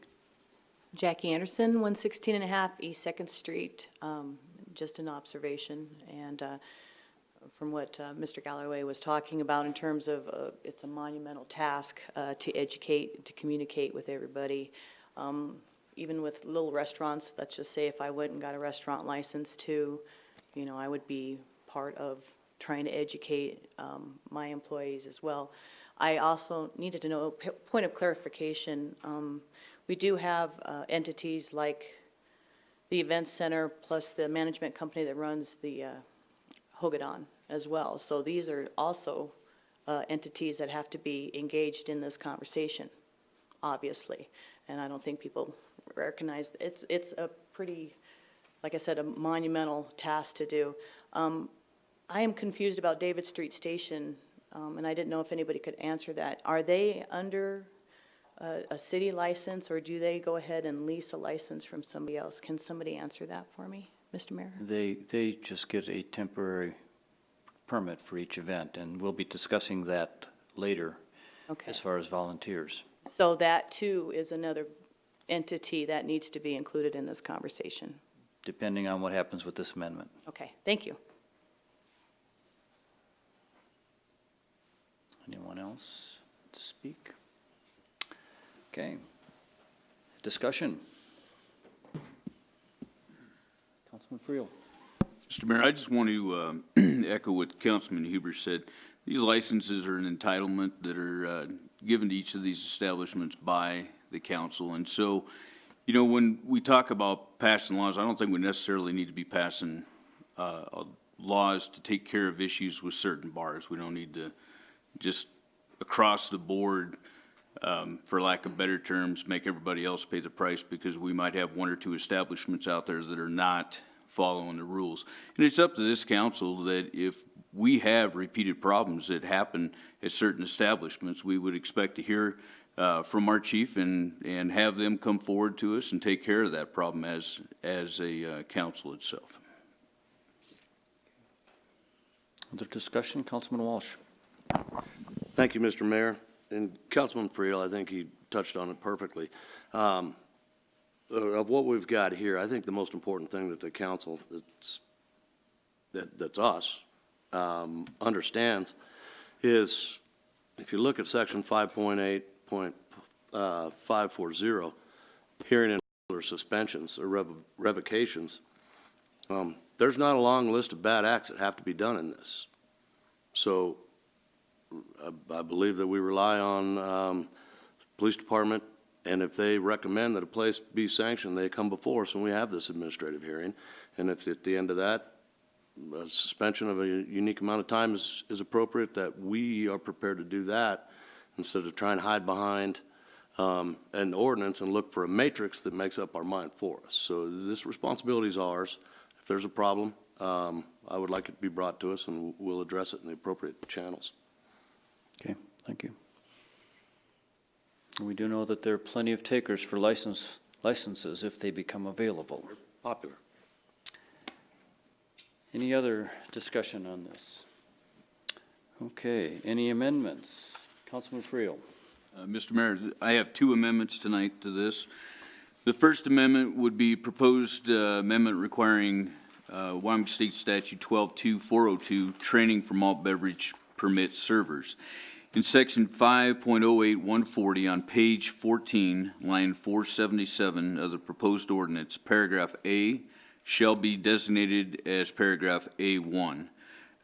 Jackie Anderson, 116 and a half East 2nd Street. Just an observation, and from what Mr. Galloway was talking about in terms of it's a monumental task to educate, to communicate with everybody. Even with little restaurants, let's just say if I went and got a restaurant license too, you know, I would be part of trying to educate my employees as well. I also needed to know, point of clarification, we do have entities like the event center plus the management company that runs the Hogadon as well. So these are also entities that have to be engaged in this conversation, obviously. And I don't think people recognize, it's a pretty, like I said, a monumental task to do. I am confused about David Street Station, and I didn't know if anybody could answer that. Are they under a city license, or do they go ahead and lease a license from somebody else? Can somebody answer that for me, Mr. Mayor? They just get a temporary permit for each event, and we'll be discussing that later. Okay. As far as volunteers. So that too is another entity that needs to be included in this conversation. Depending on what happens with this amendment. Okay, thank you. Anyone else to speak? Okay. Discussion. Councilman Friel. Mr. Mayor, I just want to echo what Councilman Huber said. These licenses are an entitlement that are given to each of these establishments by the council. And so, you know, when we talk about passing laws, I don't think we necessarily need to be passing laws to take care of issues with certain bars. We don't need to just across the board, for lack of better terms, make everybody else pay the price because we might have one or two establishments out there that are not following the rules. And it's up to this council that if we have repeated problems that happen at certain establishments, we would expect to hear from our chief and have them come forward to us and take care of that problem as a council itself. Other discussion, Councilman Walsh. Thank you, Mr. Mayor. And Councilman Friel, I think he touched on it perfectly. Of what we've got here, I think the most important thing that the council, that's us, understands is if you look at section 5.8.540, hearing and or suspensions or revocations, there's not a long list of bad acts that have to be done in this. So I believe that we rely on police department, and if they recommend that a place be sanctioned, they come before us and we have this administrative hearing. And if at the end of that, a suspension of a unique amount of time is appropriate, that we are prepared to do that instead of trying to hide behind an ordinance and look for a matrix that makes up our mind for us. So this responsibility is ours. If there's a problem, I would like it to be brought to us and we'll address it in the appropriate channels. Okay, thank you. We do know that there are plenty of takers for licenses if they become available. Popular. Any other discussion on this? Okay, any amendments? Councilman Friel. Mr. Mayor, I have two amendments tonight to this. The first amendment would be proposed amendment requiring Wyoming State Statute 122402, training for malt beverage permit servers. In section 5.08140 on page 14, line 477 of the proposed ordinance, paragraph A shall be designated as paragraph A1.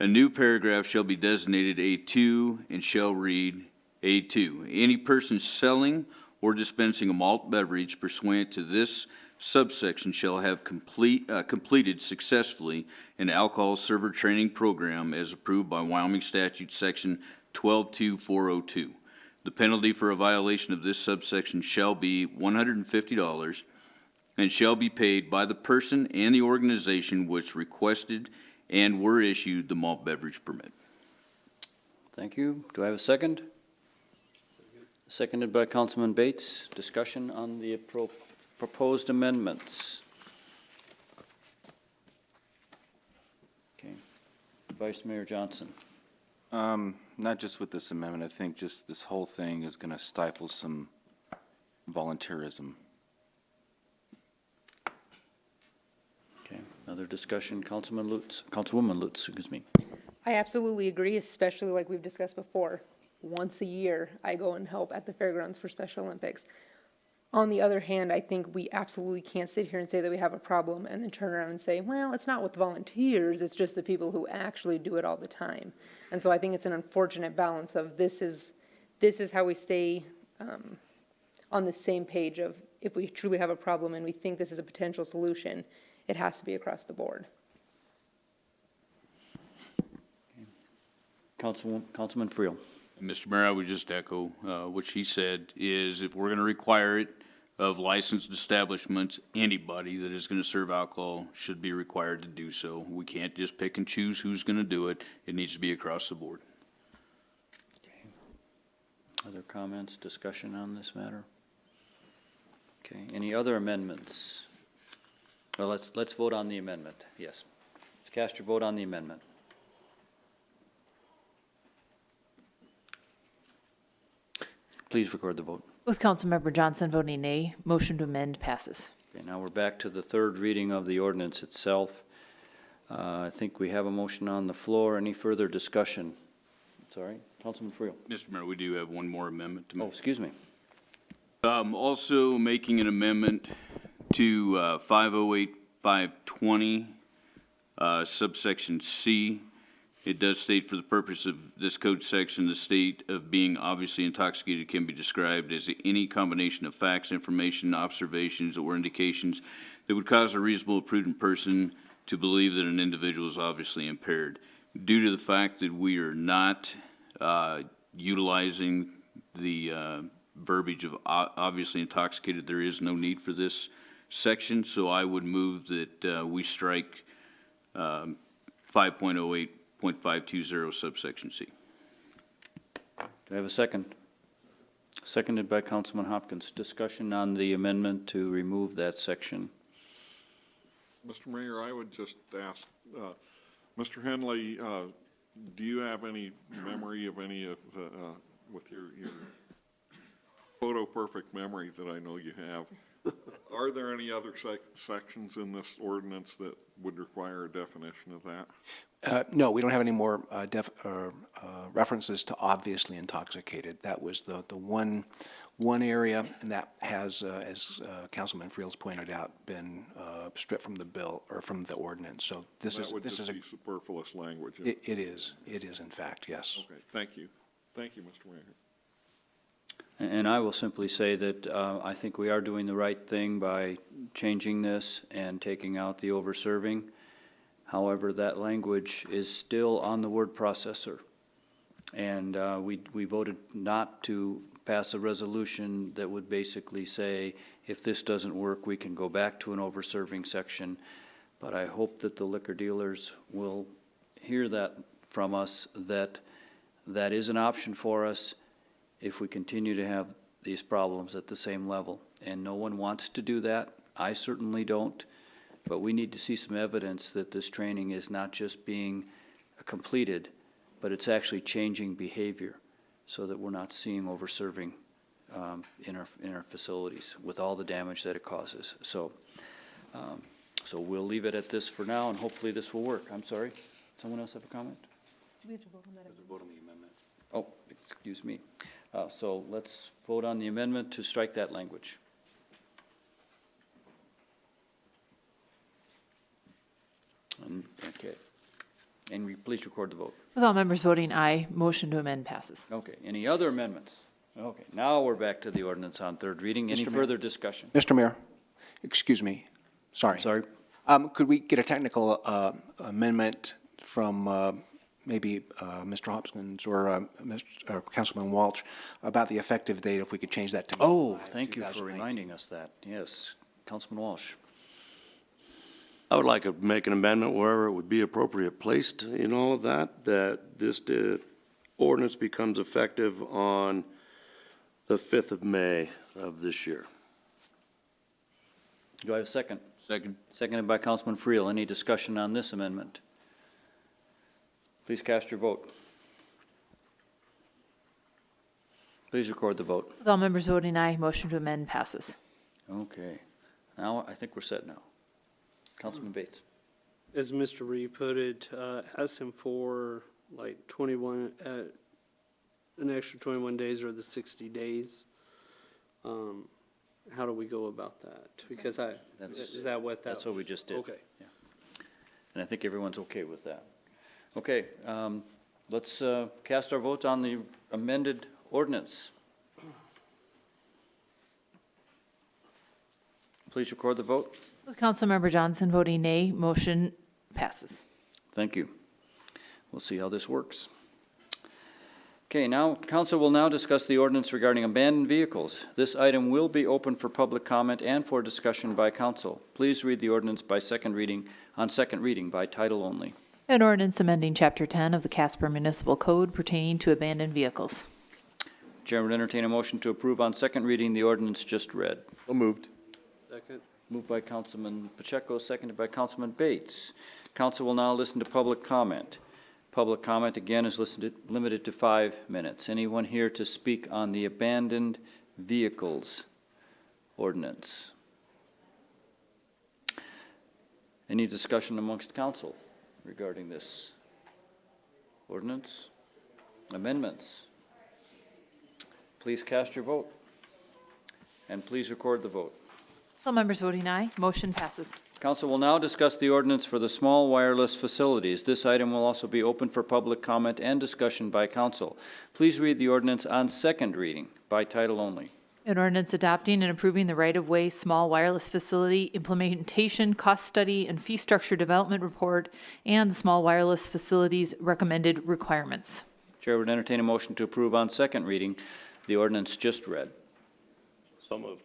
A new paragraph shall be designated A2 and shall read A2. Any person selling or dispensing a malt beverage pursuant to this subsection shall have completed successfully an alcohol server training program as approved by Wyoming statute section 122402. The penalty for a violation of this subsection shall be $150 and shall be paid by the person and the organization which requested and were issued the malt beverage permit. Thank you. Do I have a second? Seconded by Councilman Bates. Discussion on the proposed amendments. Okay. Vice Mayor Johnson. Not just with this amendment, I think just this whole thing is going to stifle some volunteerism. Okay. Other discussion, Councilwoman Lutz, excuse me. I absolutely agree, especially like we've discussed before. Once a year, I go and help at the fairgrounds for Special Olympics. On the other hand, I think we absolutely can't sit here and say that we have a problem and then turn around and say, well, it's not with volunteers, it's just the people who actually do it all the time. And so I think it's an unfortunate balance of this is how we stay on the same page of if we truly have a problem and we think this is a potential solution, it has to be across the board. Councilman Friel. Mr. Mayor, I would just echo what she said, is if we're going to require it of licensed establishments, anybody that is going to serve alcohol should be required to do so. We can't just pick and choose who's going to do it. It needs to be across the board. Okay. Other comments, discussion on this matter? Okay. Any other amendments? Well, let's vote on the amendment. Yes. Let's cast your vote on the amendment. Please record the vote. With Councilmember Johnson voting nay, motion to amend passes. Okay, now we're back to the third reading of the ordinance itself. I think we have a motion on the floor. Any further discussion? Sorry, Councilman Friel. Mr. Mayor, we do have one more amendment to make. Oh, excuse me. Also making an amendment to 508-520, subsection C. It does state, for the purpose of this code section, the state of being obviously intoxicated can be described as any combination of facts, information, observations, or indications that would cause a reasonable, prudent person to believe that an individual is obviously impaired. Due to the fact that we are not utilizing the verbiage of obviously intoxicated, there is no need for this section, so I would move that we strike 5.08.520 subsection C. Do I have a second? Seconded by Councilman Hopkins. Discussion on the amendment to remove that section. Mr. Mayor, I would just ask, Mr. Henley, do you have any memory of any of the, with your photo-perfect memory that I know you have, are there any other sections in this ordinance that would require a definition of that? No, we don't have any more references to obviously intoxicated. That was the one area, and that has, as Councilman Friel's pointed out, been stripped from the bill or from the ordinance. So this is superfluous language. It is in fact, yes. Okay, thank you, Mr. Mayor. And I will simply say that I think we are doing the right thing by changing this and taking out the over-serving. However, that language is still on the word processor. And we voted not to pass a resolution that would basically say, if this doesn't work, we can go back to an over-serving section. But I hope that the liquor dealers will hear that from us, that that is an option for us if we continue to have these problems at the same level. And no one wants to do that. I certainly don't. But we need to see some evidence that this training is not just being completed, but it's actually changing behavior so that we're not seeing over-serving in our facilities with all the damage that it causes. So we'll leave it at this for now, and hopefully this will work. I'm sorry. Someone else have a comment? Do we have to vote on that? Vote on the amendment. Oh, excuse me. So let's vote on the amendment to strike that language. Okay. And please record the vote. With all members voting aye, motion to amend passes. Okay, any other amendments? Okay, now we're back to the ordinance on third reading. Any Mr. Mayor. further discussion? Mr. Mayor, excuse me, sorry. Sorry? Could we get a technical amendment from maybe Mr. Hopkins or Councilman Walsh about the effective date, if we could change that to Oh, thank you for 2019. reminding us that. Yes, Councilman Walsh. I would like to make an amendment wherever it would be appropriate placed in all of that, that this ordinance becomes effective on the 5th of May of this year. Do I have a second? Second. Seconded by Councilman Friel. Any discussion on this amendment? Please cast your vote. Please record the vote. With all members voting aye, motion to amend passes. Okay. Now, I think we're set now. Councilman Bates. As Mr. Reed put it, ask him for like 21, an extra 21 days or the 60 days. How do we go about that? Because is that what that? That's what we just did. Okay. Yeah. And I think everyone's okay with that. Okay, let's cast our votes on the amended ordinance. Please record the vote. With Councilmember Johnson voting nay, motion passes. Thank you. We'll see how this works. Okay, now, council will now discuss the ordinance regarding abandoned vehicles. This item will be open for public comment and for discussion by council. Please read the ordinance by second reading by title only. An ordinance amending Chapter 10 of the Casper Municipal Code pertaining to abandoned vehicles. Chair would entertain a motion to approve on second reading the ordinance just read. So moved. Second. Moved by Councilman Pacheco, seconded by Councilman Bates. Council will now listen to public comment. Public comment, again, is limited to 5 minutes. Anyone here to speak on the abandoned vehicles ordinance? Any discussion amongst council regarding this ordinance? Amendments? Please cast your vote, and please record the vote. All members voting aye, motion passes. Council will now discuss the ordinance for the small wireless facilities. This item will also be open for public comment and discussion by council. Please read the ordinance on second reading by title only. An ordinance adopting and approving the right-of-way small wireless facility implementation, cost study, and fee structure development report, and the small wireless facilities recommended requirements. Chair would entertain a motion to approve on second reading the ordinance just read. So moved.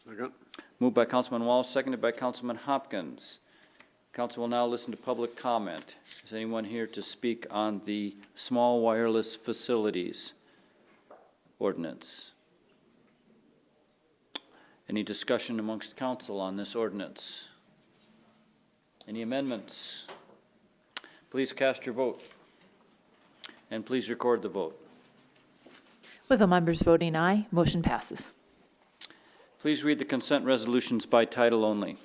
Second. Moved by Councilman Walsh, seconded by Councilman Hopkins. Council will now listen to public comment. Is anyone here to speak on the small wireless facilities ordinance? Any discussion amongst council on this ordinance? Any amendments? Please cast your vote, and please record the vote. With all members voting aye, motion passes. Please read the consent resolutions by title only.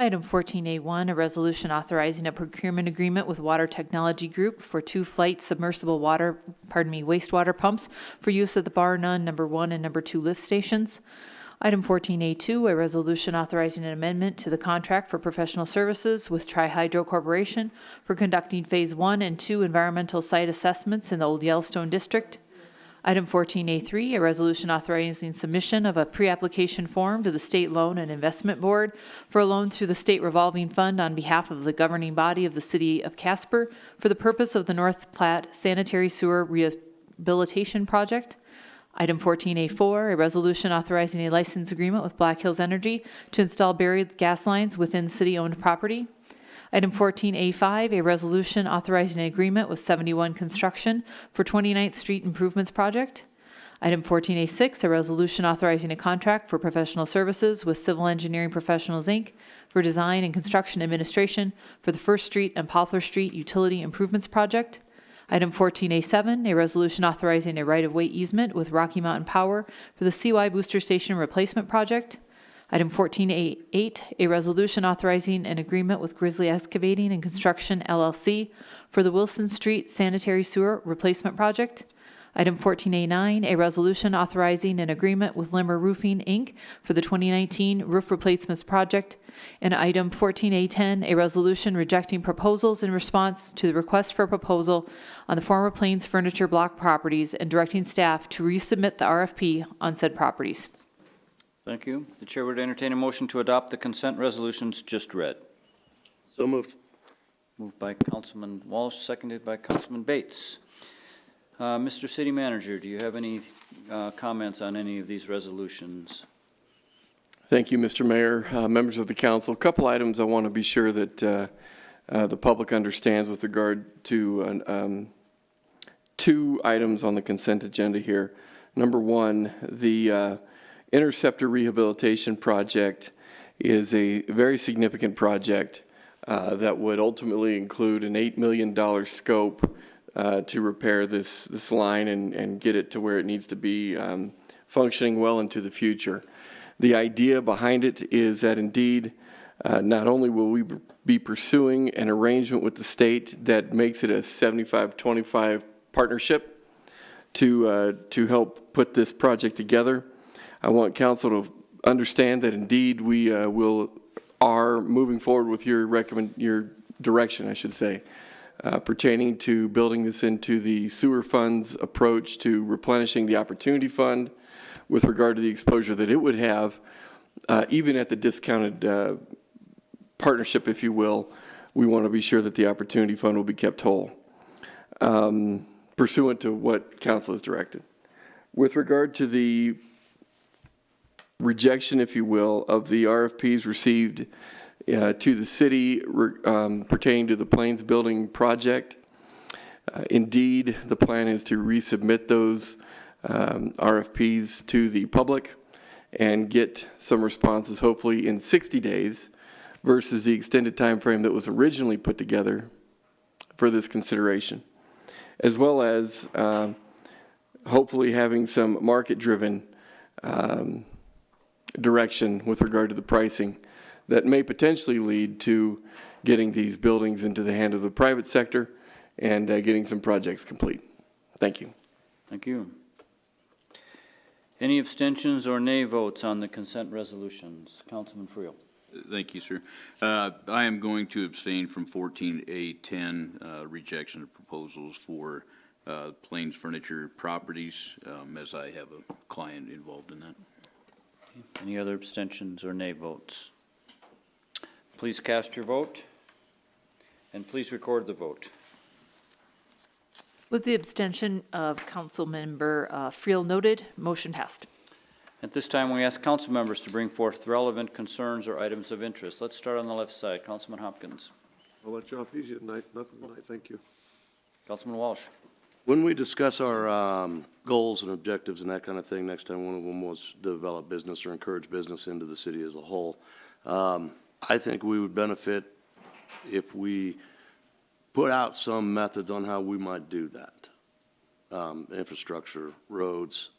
Item 14A1, a resolution authorizing a procurement agreement with Water Technology Group for 2 flight submersible wastewater pumps for use at the Bar None number 1 and number 2 lift stations. Item 14A2, a resolution authorizing an amendment to the contract for professional services with Tri-Hydro Corporation for conducting Phase 1 and 2 environmental site assessments in the Old Yellowstone District. Item 14A3, a resolution authorizing submission of a pre-application form to the State Loan and Investment Board for a loan through the State Revolving Fund on behalf of the governing body of the City of Casper for the purpose of the North Platte Sanitary Sewer Rehabilitation Project. Item 14A4, a resolution authorizing a license agreement with Black Hills Energy to install buried gas lines within city-owned property. Item 14A5, a resolution authorizing an agreement with 71 Construction for 29th Street Improvements Project. Item 14A6, a resolution authorizing a contract for professional services with Civil Engineering Professionals, Inc. for design and construction administration for the First Street and Poplar Street Utility Improvements Project. Item 14A7, a resolution authorizing a right-of-way easement with Rocky Mountain Power for the CY Booster Station Replacement Project. Item 14A8, a resolution authorizing an agreement with Grizzly Excavating and Construction, LLC for the Wilson Street Sanitary Sewer Replacement Project. Item 14A9, a resolution authorizing an agreement with Limmer Roofing, Inc. for the 2019 roof replacements project. And item 14A10, a resolution rejecting proposals in response to the request for proposal on the former Plains Furniture Block properties and directing staff to resubmit the RFP on said properties. Thank you. The chair would entertain a motion to adopt the consent resolutions just read. So moved. Moved by Councilman Walsh, seconded by Councilman Bates. Mr. City Manager, do you have any comments on any of these resolutions? Thank you, Mr. Mayor, members of the council. A couple items I want to be sure that the public understands with regard to two items on the consent agenda here. Number one, the Interceptor Rehabilitation Project is a very significant project that would ultimately include an $8 million scope to repair this line and get it to where it needs to be functioning well into the future. The idea behind it is that indeed, not only will we be pursuing an arrangement with the state that makes it a 75-25 partnership to help put this project together. I want council to understand that indeed we are moving forward with your direction, I should say, pertaining to building this into the sewer fund's approach to replenishing the opportunity fund with regard to the exposure that it would have, even at the discounted partnership, if you will. We want to be sure that the opportunity fund will be kept whole, pursuant to what council has directed. With regard to the rejection, if you will, of the RFPs received to the city pertaining to the Plains Building project. Indeed, the plan is to resubmit those RFPs to the public and get some responses hopefully in 60 days versus the extended time frame that was originally put together for this consideration, as well as hopefully having some market-driven direction with regard to the pricing that may potentially lead to getting these buildings into the hand of the private sector and getting some projects complete. Thank you. Thank you. Any abstentions or nay votes on the consent resolutions? Councilman Friel. Thank you, sir. I am going to abstain from 14A10, rejection of proposals for Plains Furniture Properties, as I have a client involved in that. Any other abstentions or nay votes? Please cast your vote, and please record the vote. With the abstention of Councilmember Friel noted, motion passed. At this time, we ask council members to bring forth relevant concerns or items of interest. Let's start on the left side. Councilman Hopkins. I'll let you off easy tonight. Nothing tonight. Thank you. Councilman Walsh. When we discuss our goals and objectives and that kind of thing, next time one of them was develop business or encourage business into the city as a whole, I think we would benefit if we put out some methods on how we might do that. Infrastructure, roads,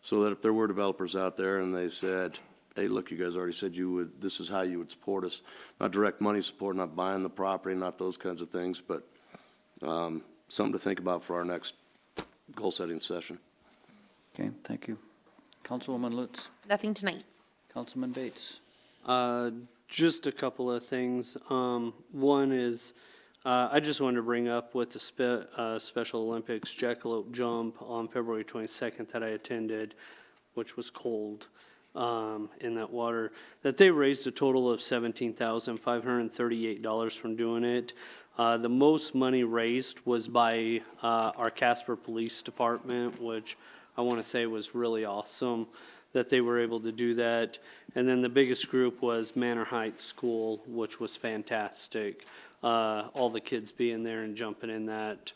so that if there were developers out there and they said, hey, look, you guys already said you would, this is how you would support us. Not direct money support, not buying the property, not those kinds of things, but something to think about for our next goal-setting session. Okay, thank you. Councilwoman Lutz. Nothing tonight. Councilman Bates. Just a couple of things. One is, I just wanted to bring up with the Special Olympics jackalope jump on February 22nd that I attended, which was cold in that water, that they raised a total of $17,538 from doing it. The most money raised was by our Casper Police Department, which I want to say was really awesome that they were able to do that. And then the biggest group was Manor Heights School, which was fantastic. All the kids being there and jumping in that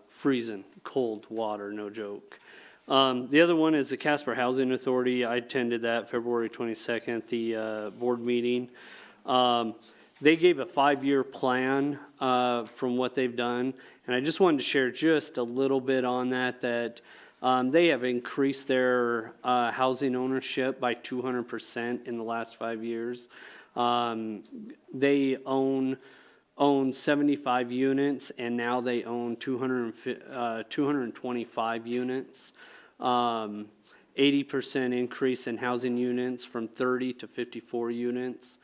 freezing cold water, no joke. The other one is the Casper Housing Authority. I attended that February 22nd, the board meeting. They gave a 5-year plan from what they've done, and I just wanted to share just a little bit on that, they have increased their housing ownership by 200% in the last 5 years. They own owned 75 units, and now they own 225 units. 80% increase in housing units from 30 to 54 units.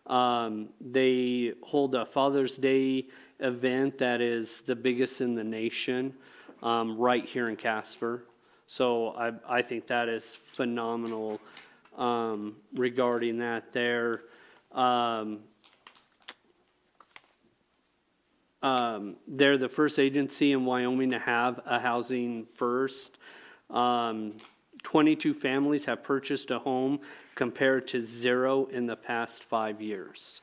They hold a Father's Day event that is the biggest in the nation, right here in Casper. So I think that is phenomenal regarding that there. They're the first agency in Wyoming to have a housing first. 22 families have purchased a home compared to 0 in the past 5 years.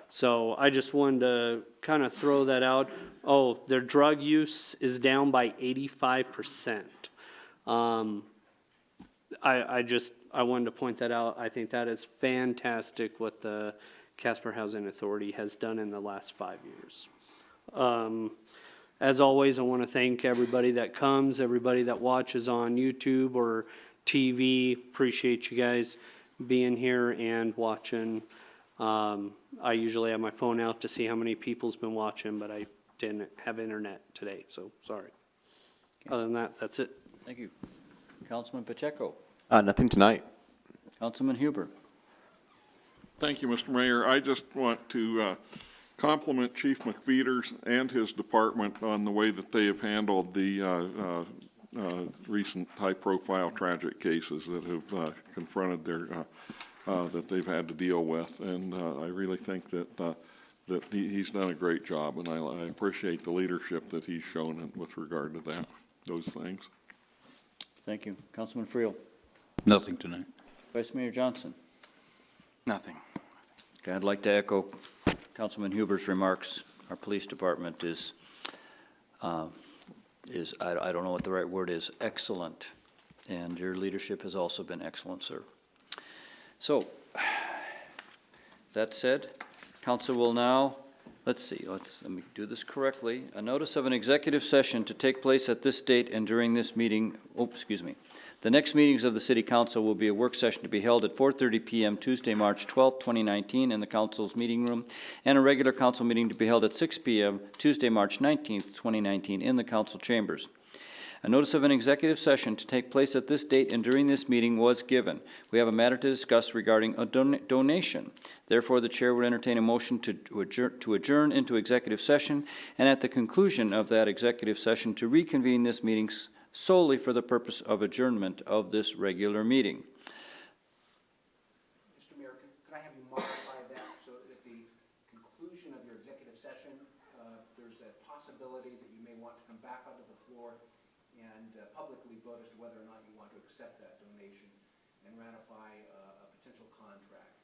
So I just wanted to kind of throw that out. Oh, their drug use is down by 85%. I wanted to point that out. I think that is fantastic what the Casper Housing Authority has done in the last 5 years. As always, I want to thank everybody that comes, everybody that watches on YouTube or TV. Appreciate you guys being here and watching. I usually have my phone out to see how many people's been watching, but I didn't have internet today, so sorry. Other than that, that's it. Thank you. Councilman Pacheco. Nothing tonight. Councilman Huber. Thank you, Mr. Mayor. I just want to compliment Chief McFeeters and his department on the way that they have handled the recent high-profile tragic cases that have confronted their that they've had to deal with, and I really think that he's done a great job, and I appreciate the leadership that he's shown with regard to those things. Thank you. Councilman Friel. Nothing tonight. Vice Mayor Johnson. Nothing. Okay, I'd like to echo Councilman Huber's remarks. Our police department is I don't know what the right word is, excellent. And your leadership has also been excellent, sir. So, that said, council will now, let me do this correctly. A notice of an executive session to take place at this date and during this meeting, The next meetings of the City Council will be a work session to be held at 4:30 p.m. Tuesday, March 12, 2019 in the Council's meeting room, and a regular council meeting to be held at 6 p.m. Tuesday, March 19, 2019 in the Council chambers. A notice of an executive session to take place at this date and during this meeting was given. We have a matter to discuss regarding a donation. Therefore, the chair would entertain a motion to adjourn into executive session, and at the conclusion of that executive session to reconvene this meeting solely for the purpose of adjournment of this regular meeting. Mr. Mayor, could I have you modify that so that at the conclusion of your executive session, there's a possibility that you may want to come back onto the floor and publicly vote as to whether or not you want to accept that donation and ratify a potential contract.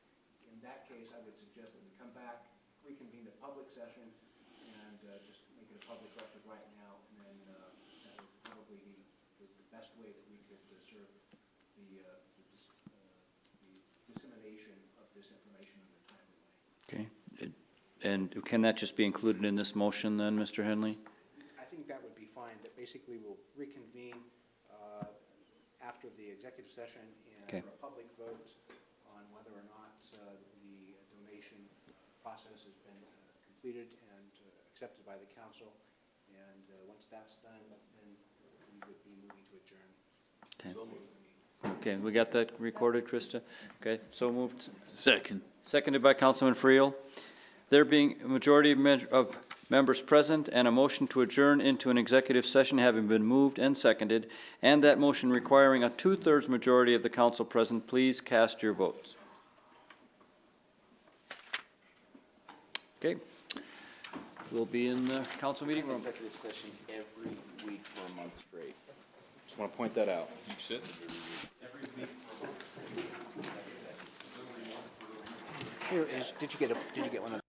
In that case, I would suggest that we come back, reconvene the public session, and just make it a public record right now, and then that would probably be the best way that we could serve the dissemination of this information in a timely way. Okay. And can that just be included in this motion then, Mr. Henley? I think that would be fine, that basically we'll reconvene after the executive session and Okay. for a public vote on whether or not the donation process has been completed and accepted by the council. And once that's done, then we would be moving to adjourn. Okay. Okay, we got that recorded, Krista? Okay, so moved. Second. Seconded by Councilman Friel. There being a majority of members present and a motion to adjourn into an executive session having been moved and seconded, and that motion requiring a 2/3 majority of the council present, please cast your votes. Okay. We'll be in the council meeting room. Executive session every week for a month straight. Just want to point that out. You said Every week for a month. Here is, did you get one of